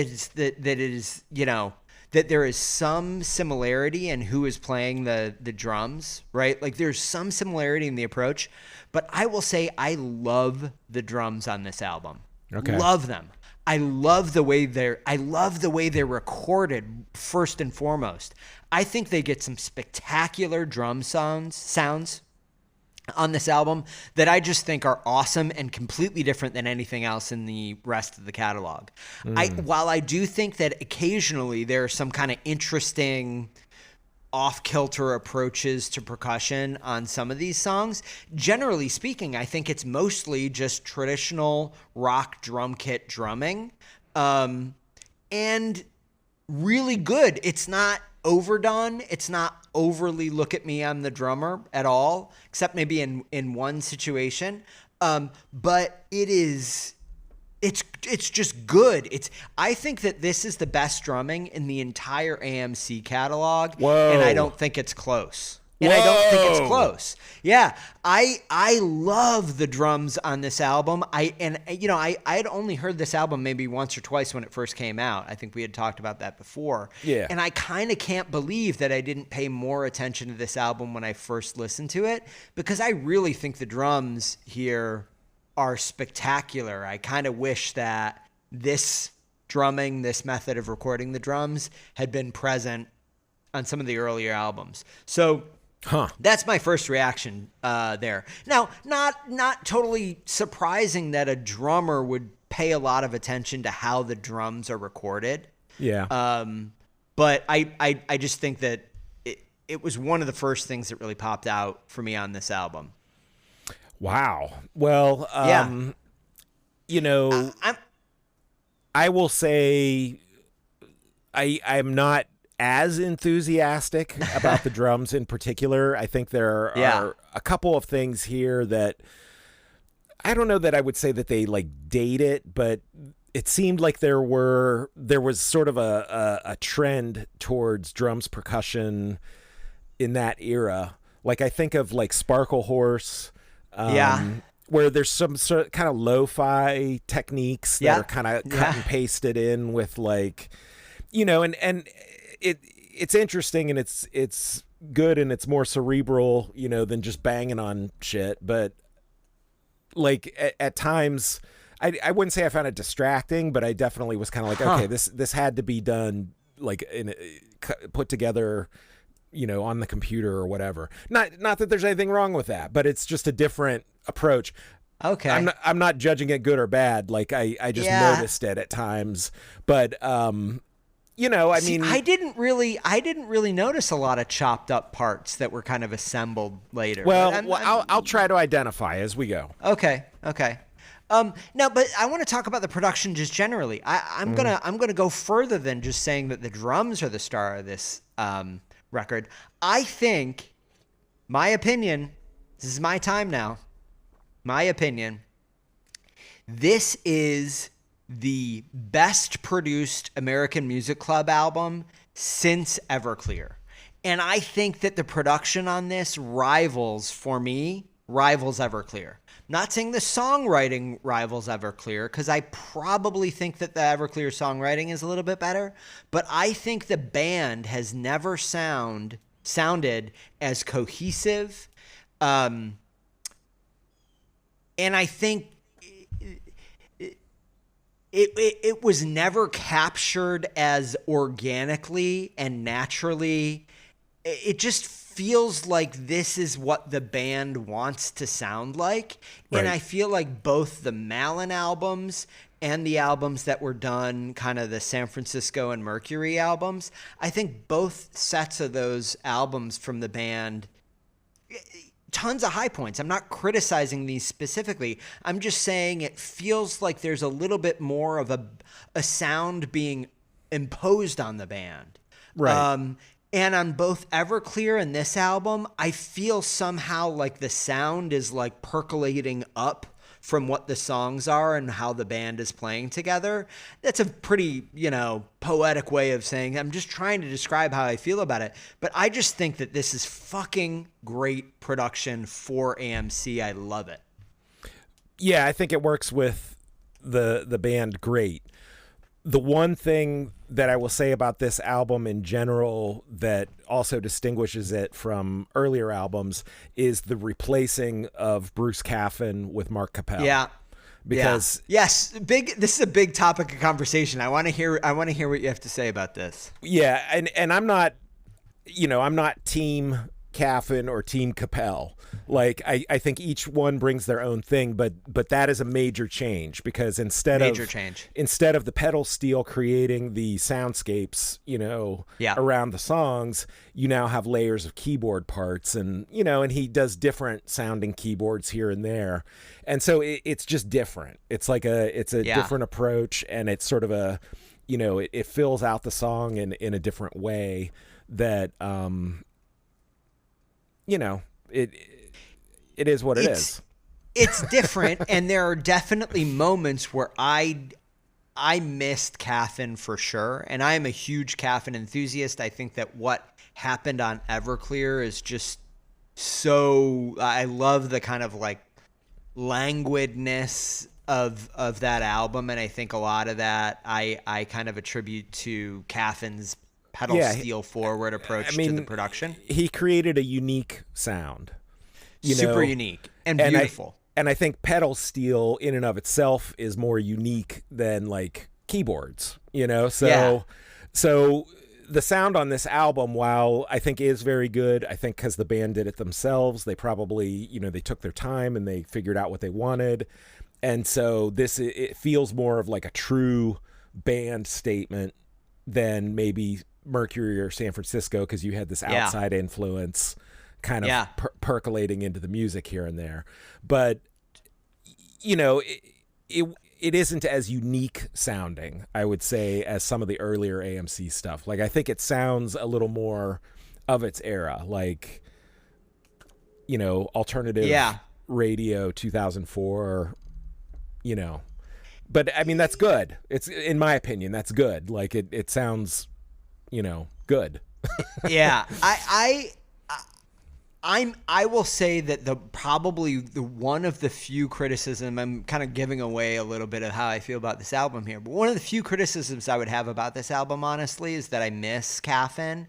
S1: that there is some similarity in who is playing the drums, right? Like there's some similarity in the approach, but I will say I love the drums on this album.
S2: Okay.
S1: Love them. I love the way they're recorded first and foremost. I think they get some spectacular drum sounds. on this album that I just think are awesome and completely different than anything else in the rest of the catalog. While I do think that occasionally there are some kind of interesting off-kilter approaches to percussion on some of these songs, generally speaking, I think it's mostly just traditional rock drum kit drumming, and really good. It's not overdone. It's not overly look at me, I'm the drummer at all, except maybe in one situation. But it's just good. I think that this is the best drumming in the entire AMC catalog.
S2: Whoa.
S1: And I don't think it's close. And I don't think it's close. Yeah, I love the drums on this album. I had only heard this album maybe once or twice when it first came out. I think we had talked about that before.
S2: Yeah.
S1: And I kind of can't believe that I didn't pay more attention to this album when I first listened to it, because I really think the drums here are spectacular. I kind of wish that this drumming, this method of recording the drums, had been present on some of the earlier albums. So that's my first reaction there. Now, not totally surprising that a drummer would pay a lot of attention to how the drums are recorded.
S2: Yeah.
S1: But I just think that it was one of the first things that really popped out for me on this album.
S2: Wow. Well, I will say I'm not as enthusiastic about the drums in particular. I think there are a couple of things here that I don't know that I would say that they like date it, but it seemed like there was sort of a trend towards drums percussion in that era. Like I think of like Sparkle Horse, where there's some sort of kind of lo-fi techniques that are kind of cut and pasted in with like, and it's interesting and it's good and it's more cerebral, than just banging on shit. But like at times, I wouldn't say I found it distracting, but I definitely was kind of like, okay, this had to be done like put together, on the computer or whatever. Not that there's anything wrong with that, but it's just a different approach.
S1: Okay.
S2: I'm not judging it good or bad. Like I just noticed it at times, but I didn't really notice a lot of chopped up parts that were kind of assembled later. Well, I'll try to identify as we go.
S1: Okay. Now, but I want to talk about the production just generally. I'm gonna go further than just saying that the drums are the star of this record. I think, my opinion, this is my time now. My opinion, this is the best produced American Music Club album since Everclear. And I think that the production on this rivals Everclear. Not saying the songwriting rivals Everclear, because I probably think that the Everclear songwriting is a little bit better, but I think the band has never sounded as cohesive. And I think it was never captured as organically and naturally. It just feels like this is what the band wants to sound like. Right. And I feel like both the Malin albums and the albums that were done, kind of the San Francisco and Mercury albums, I think both sets of those albums from the band, tons of high points. I'm not criticizing these specifically. I'm just saying it feels like there's a little bit more of a sound being imposed on the band.
S2: Right.
S1: And on both Everclear and this album, I feel somehow like the sound is like percolating up from what the songs are and how the band is playing together. That's a pretty, poetic way of saying, I'm just trying to describe how I feel about it. But I just think that this is fucking great production for AMC. I love it.
S2: Yeah, I think it works with the band great. The one thing that I will say about this album in general that also distinguishes it from earlier albums is the replacing of Bruce Caffin with Mark Capel.
S1: Yeah.
S2: Because
S1: yes, this is a big topic of conversation. I want to hear what you have to say about this.
S2: Yeah, and I'm not I'm not team Caffin or Team Capel. Like I think each one brings their own thing, but that is a major change, because instead of the pedal steel creating the soundscapes, around the songs, you now have layers of keyboard parts, and and he does different sounding keyboards here and there, and so it's just different. It's like a different approach, and it's sort of a it fills out the song in a different way that it is what it is.
S1: It's different, and there are definitely moments where I missed Caffin for sure, and I am a huge Caffin enthusiast. I think that what happened on Everclear is just so. I love the kind of like languidness of that album, and I think a lot of that I kind of attribute to Caffin's pedal steel forward approach to the production.
S2: He created a unique sound.
S1: Super unique and beautiful.
S2: And I think pedal steel in and of itself is more unique than like keyboards, So the sound on this album, while I think is very good, I think because the band did it themselves, they probably, they took their time and they figured out what they wanted. And so it feels more of like a true band statement than maybe Mercury or San Francisco, because you had this outside influence kind of percolating into the music here and there. But it isn't as unique sounding, I would say, as some of the earlier AMC stuff. Like I think it sounds a little more of its era, like alternative radio 2004, but I mean that's good. It's, in my opinion, that's good. Like it sounds good.
S1: Yeah. I will say that probably the one of the few criticism, I'm kind of giving away a little bit of how I feel about this album here, but one of the few criticisms I would have about this album, honestly, is that I miss Caffin.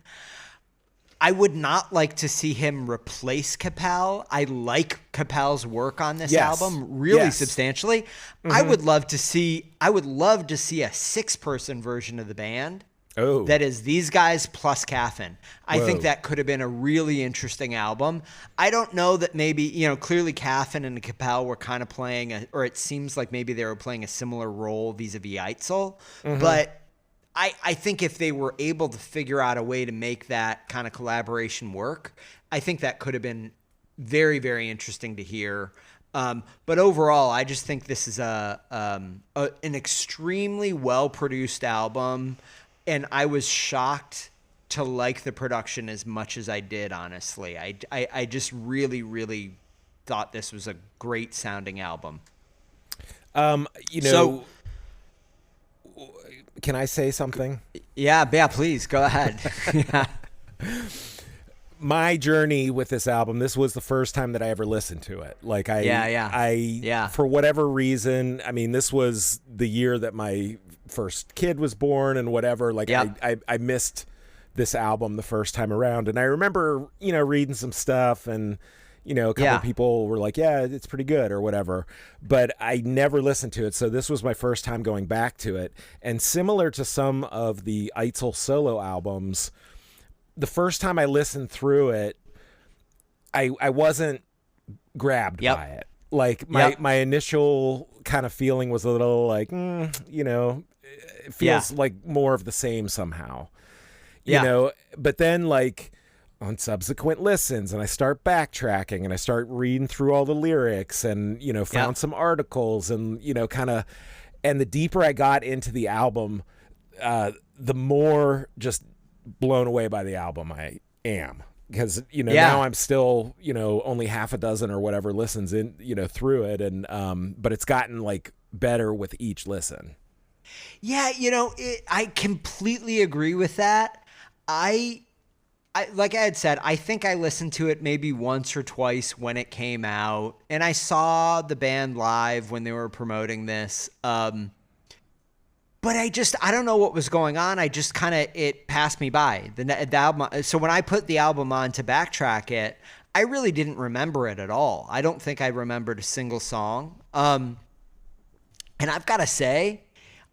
S1: I would not like to see him replace Capel. I like Capel's work on this album really substantially. Mm-hmm. I would love to see a 6-person version of the band.
S2: Oh.
S1: That is these guys plus Caffin. I think that could have been a really interesting album. I don't know that maybe, clearly Caffin and Capel were kind of playing or it seems like maybe they were playing a similar role vis-a-vis Eitzel. Mm-hmm. But I think if they were able to figure out a way to make that kind of collaboration work, I think that could have been very, very interesting to hear. But overall, I just think this is an extremely well-produced album. And I was shocked to like the production as much as I did, honestly. I just really, really thought this was a great sounding album.
S2: So, can I say something?
S1: Yeah, please, go ahead. Yeah.
S2: My journey with this album, this was the first time that I ever listened to it. Like for whatever reason, I mean, this was the year that my first kid was born and whatever. Like I missed this album the first time around, and I remember reading some stuff, and a couple of people were like, yeah, it's pretty good or whatever, but I never listened to it. So this was my first time going back to it, and similar to some of the Eitzel solo albums, the first time I listened through it, I wasn't grabbed by it. Like my initial kind of feeling was a little like, it feels like more of the same somehow, but then like on subsequent listens, and I start backtracking and I start reading through all the lyrics and, found some articles and, and the deeper I got into the album, the more just blown away by the album I am. Because, now I'm still, only half a dozen or whatever listens in, through it. And, but it's gotten like better with each listen.
S1: Yeah. I completely agree with that. I like I had said, I think I listened to it maybe once or twice when it came out, and I saw the band live when they were promoting this. But I don't know what was going on. I just it passed me by the album. So when I put the album on to backtrack it, I really didn't remember it at all. I don't think I remembered a single song. And I've got to say,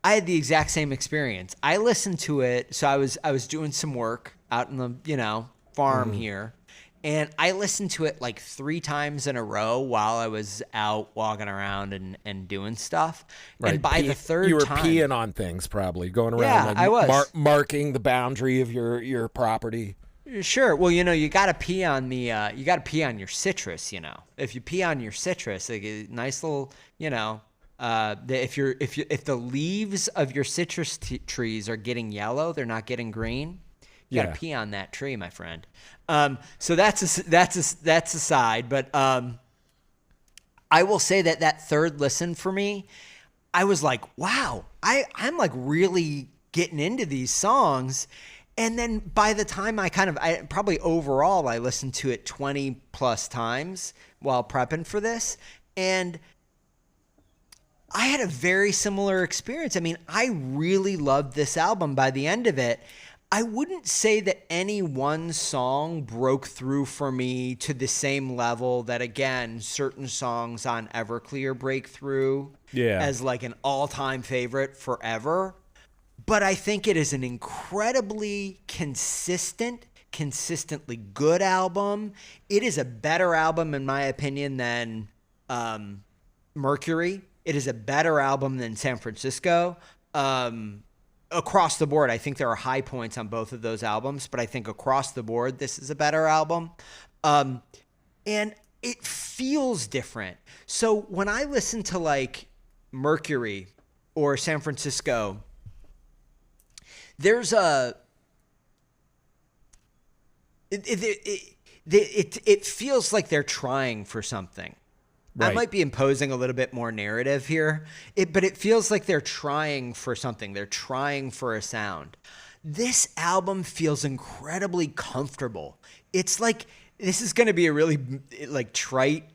S1: I had the exact same experience. I listened to it. So I was doing some work out in the, farm here. And I listened to it like 3 times in a row while I was out walking around and doing stuff.
S2: Right.
S1: And by the
S2: You
S1: third
S2: were
S1: time,
S2: peeing on things, probably going around
S1: yeah,
S2: like
S1: I was.
S2: marking the boundary of your property.
S1: Sure. Well, you got to pee on you got to pee on your citrus. If you pee on your citrus, like a nice little, if the leaves of your citrus trees are getting yellow, they're not getting green. You got to pee on that tree, my friend. So that's aside. But I will say that third listen for me, I was like, wow, I'm like really getting into these songs. And then by the time I probably overall, I listened to it 20 plus times while prepping for this. And I had a very similar experience. I mean, I really loved this album by the end of it. I wouldn't say that any one song broke through for me to the same level that, again, certain songs on Everclear break through as like an all-time favorite forever. But I think it is an incredibly consistently good album. It is a better album, in my opinion, than Mercury. It is a better album than San Francisco. Across the board, I think there are high points on both of those albums, but I think across the board, this is a better album. And it feels different. So when I listen to like Mercury or San Francisco, there's it feels like they're trying for something. Right. I might be imposing a little bit more narrative here, but it feels like they're trying for something. They're trying for a sound. This album feels incredibly comfortable. It's like, this is going to be a really like trite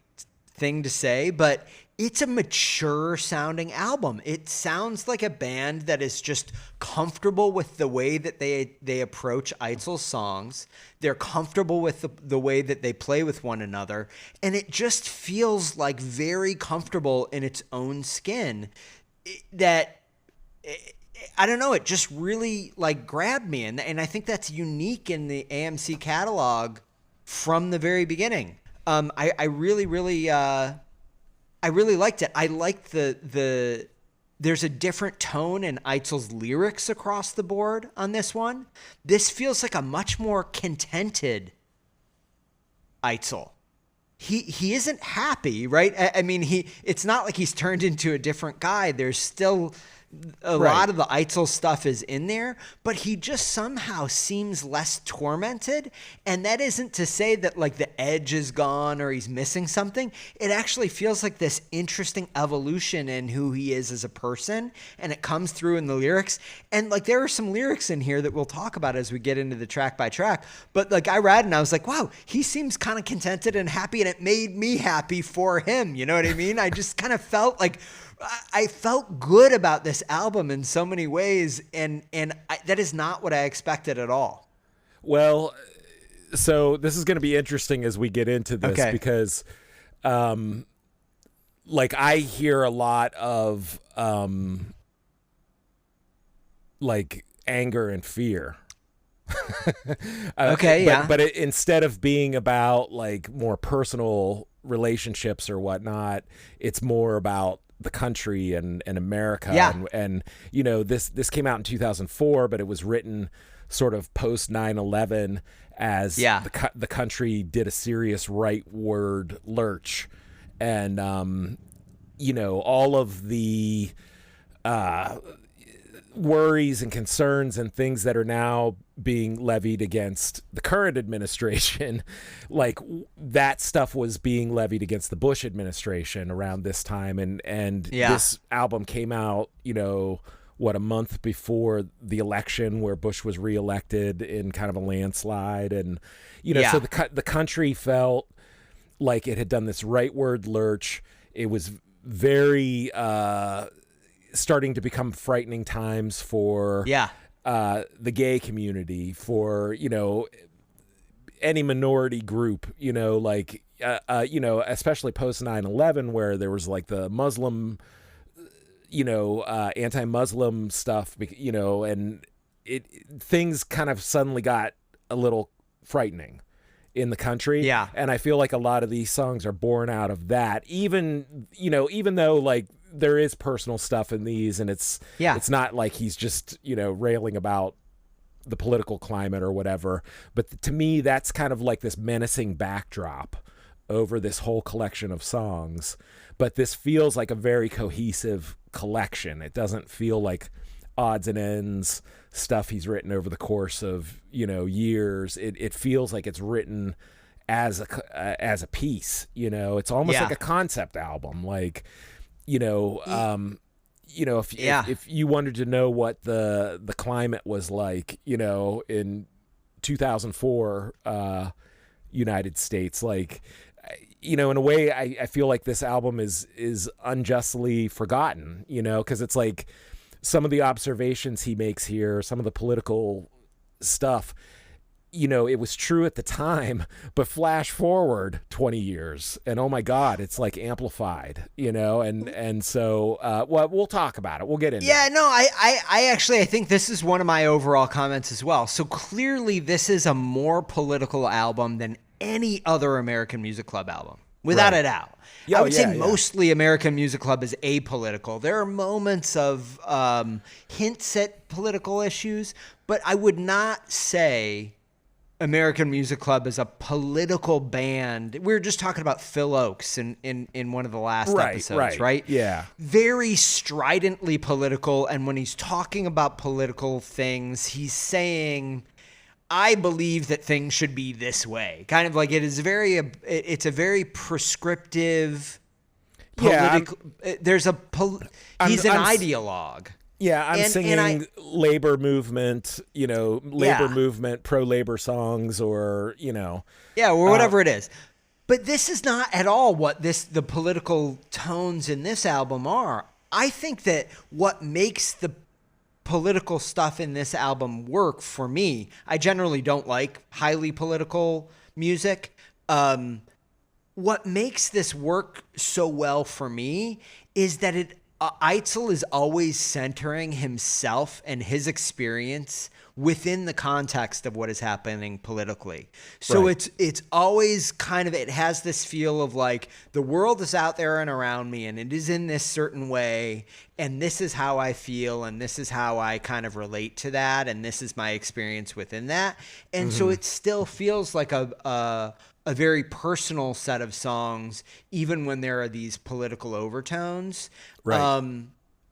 S1: thing to say, but it's a mature sounding album. It sounds like a band that is just comfortable with the way that they approach Eitzel's songs. They're comfortable with the way that they play with one another. And it just feels like very comfortable in its own skin that, I don't know, it just really like grabbed me. And I think that's unique in the AMC catalog from the very beginning. I really liked it. I liked there's a different tone in Eitzel's lyrics across the board on this one. This feels like a much more contented Eitzel. He isn't happy, right? I mean, it's not like he's turned into a different guy. There's still a lot of the Eitzel stuff is in there, but he just somehow seems less tormented. And that isn't to say that like the edge is gone or he's missing something. It actually feels like this interesting evolution in who he is as a person, and it comes through in the lyrics. And like there are some lyrics in here that we'll talk about as we get into the track by track, but like I read and I was like, wow, he seems kind of contented and happy, and it made me happy for him. You know what I mean? I just kind of felt like I felt good about this album in so many ways, and that is not what I expected at all.
S2: Well, so this is going to be interesting as we get into this, because like I hear a lot of like anger and fear. But instead of being about like more personal relationships or whatnot, it's more about the country and America. And you know, this came out in 2004, but it was written sort of post 9/11 as the country did a serious rightward lurch, and you know, all of the worries and concerns and things that are now being levied against the current administration, like that stuff was being levied against the Bush administration around this time. And this album came out, you know, a month before the election where Bush was reelected in kind of a landslide. And, you know, so the country felt like it had done this rightward lurch. It was very, starting to become frightening times for the gay community, for, you know, any minority group, you know, like you know, especially post 9/11, where there was like the Muslim, you know, anti-Muslim stuff, you know, and things kind of suddenly got a little frightening. in the country.
S1: Yeah.
S2: And I feel like a lot of these songs are born out of that. Even though like there is personal stuff in these, and it's not like he's just, railing about the political climate or whatever. But to me, that's kind of like this menacing backdrop over this whole collection of songs. But this feels like a very cohesive collection. It doesn't feel like odds and ends stuff he's written over the course of, years. It feels like it's written as a piece, it's almost like a concept album. Like, if you wanted to know what the climate was like, in 2004 United States, like, in a way, I feel like this album is unjustly forgotten, because it's like some of the observations he makes here, some of the political stuff, it was true at the time, but flash forward 20 years and oh my God, it's like amplified, and so, we'll talk about it. We'll get into it.
S1: Yeah, no, I actually, I think this is one of my overall comments as well. So clearly this is a more political album than any other American Music Club album, without a doubt. I would say mostly American Music Club is apolitical. There are moments of hints at political issues, but I would not say American Music Club is a political band. We were just talking about Phil Oakes in one of the last episodes, right?
S2: Yeah.
S1: Very stridently political, and when he's talking about political things, he's saying, I believe that things should be this way. Kind of like it's a very prescriptive political. He's an ideologue.
S2: Yeah, I'm singing labor movement, movement, pro-labor songs, or,
S1: or whatever it is. But this is not at all what the political tones in this album are. I think that what makes the political stuff in this album work for me, I generally don't like highly political music. What makes this work so well for me is that Eitzel is always centering himself and his experience within the context of what is happening politically. So it's always kind of, it has this feel of like the world is out there and around me and it is in this certain way and this is how I feel and this is how I kind of relate to that and this is my experience within that. And so it still feels like a very personal set of songs, even when there are these political overtones. Right.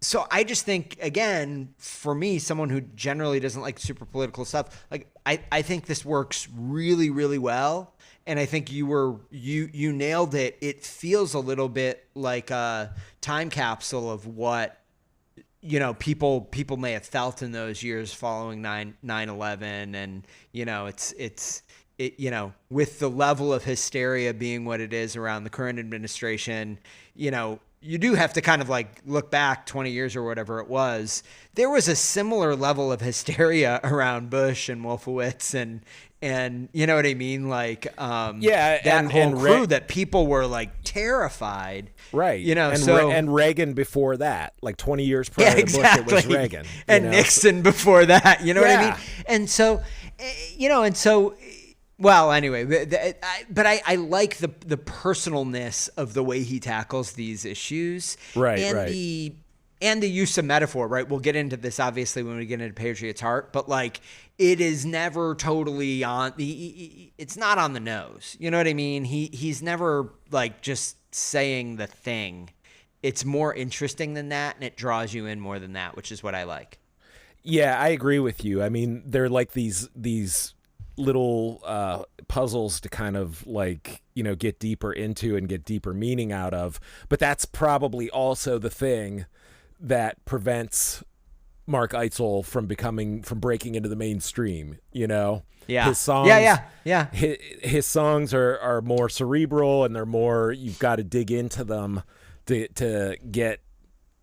S1: So I just think, again, for me, someone who generally doesn't like super political stuff, like I think this works really, really well. And I think you nailed it. It feels a little bit like a time capsule of what, people may have felt in those years following 9/11. And, it's with the level of hysteria being what it is around the current administration, you do have to kind of like look back 20 years or whatever it was. There was a similar level of hysteria around Bush and Wolfowitz and you know what I mean? Like, that whole crew that people were like terrified.
S2: Right. And Reagan before that, like 20 years prior to Bush, it was Reagan.
S1: And Nixon before that, what I mean? And so, well, anyway, but I like the personalness of the way he tackles these issues, and the use of metaphor, right? We'll get into this obviously when we get into Patriots' Heart, but like it is never totally on it's not on the nose. You know what I mean? He's never like just saying the thing. It's more interesting than that, and it draws you in more than that, which is what I like.
S2: Yeah, I agree with you. I mean, they're like these little puzzles to kind of like, get deeper into and get deeper meaning out of. But that's probably also the thing that prevents Mark Eitzel from breaking into the mainstream, Yeah. His songs, His songs are more cerebral and they're more, you've got to dig into them to get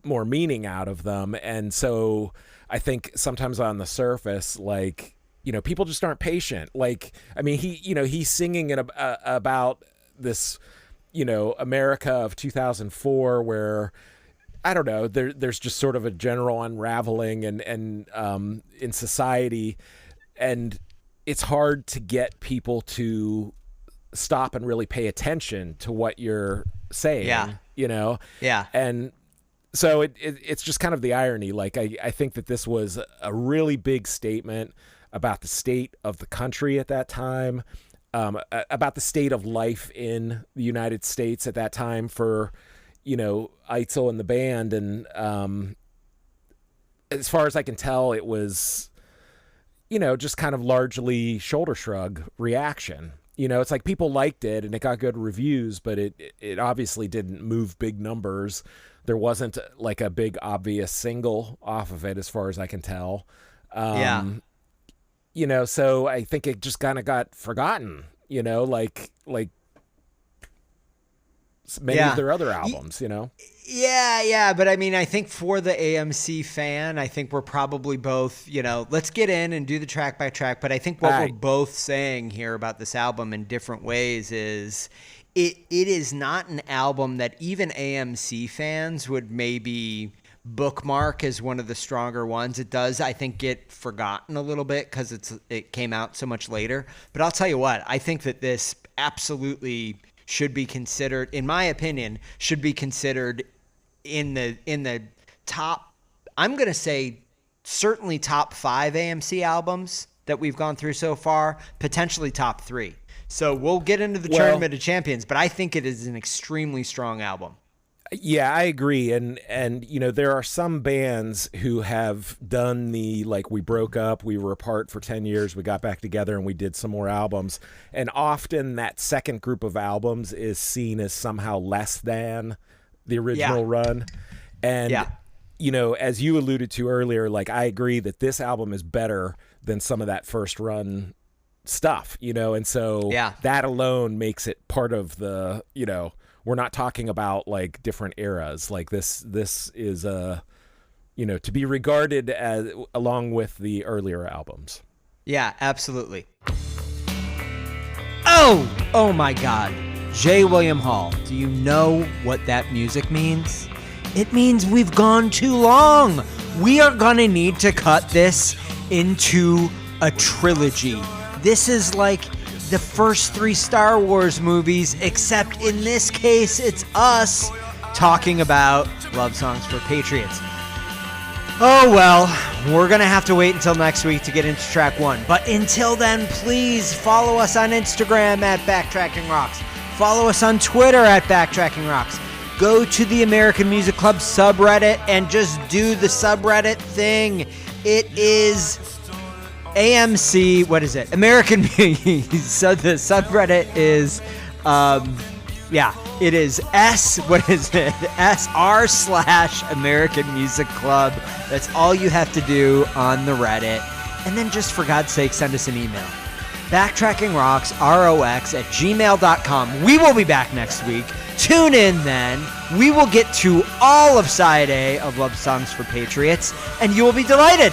S2: more meaning out of them. And so I think sometimes on the surface, like, people just aren't patient. Like, I mean, he's singing about this, America of 2004 where, I don't know, there's just sort of a general unraveling and in society. And it's hard to get people to stop and really pay attention to what you're saying.
S1: Yeah.
S2: You know?
S1: Yeah.
S2: And so it's just kind of the irony. Like, I think that this was a really big statement about the state of the country at that time, about the state of life in the United States at that time for, you know, Eitzel and the band. And as far as I can tell, it was, you know, just kind of largely shoulder shrug reaction. You know, it's like people liked it and it got good reviews, but it obviously didn't move big numbers. There wasn't like a big obvious single off of it as far as I can tell. You know, so I think it just kind of got forgotten, you know, like many of their other albums, you know?
S1: Yeah. But I mean, I think for the AMC fan, I think we're probably both, you know, let's get in and do the track by track. But I think what we're both saying here about this album in different ways is it is not an album that even AMC fans would maybe bookmark as one of the stronger ones. It does, I think, get forgotten a little bit because it came out so much later. But I'll tell you what, I think that this absolutely should be considered, in my opinion, should be considered in the top, I'm going to say certainly top 5 AMC albums that we've gone through so far, potentially top 3. So we'll get into the Tournament of Champions, but I think it is an extremely strong album.
S2: Yeah, I agree. And you know, there are some bands who have done the, like, we broke up, we were apart for 10 years, we got back together and we did some more albums. And often that second group of albums is seen as somehow less than the original run. And, you know, as you alluded to earlier, like, I agree that this album is better than some of that first run stuff, you know? And so that alone makes it part of the, you know, we're not talking about like different eras. Like this is you know, to be regarded as along with the earlier albums.
S1: Yeah, absolutely. Oh my God. J. William Hall, do you know what that music means? It means we've gone too long. We are gonna need to cut this into a trilogy. This is like the first 3 Star Wars movies, except in this case, it's us talking about love songs for Patriots. Oh, well, we're going to have to wait until next week to get into track 1. But until then, please follow us on Instagram at Backtracking Rocks. Follow us on Twitter at Backtracking Rocks. Go to the American Music Club subreddit and just do the subreddit thing. It is AMC, what is it? American Music. So the subreddit is, it is SR/American Music Club. That's all you have to do on the Reddit. And then just for God's sake, send us an email. BacktrackingRocks, ROX at gmail.com. We will be back next week. Tune in then. We will get to all of side A of Love Songs for Patriots, and you will be delighted.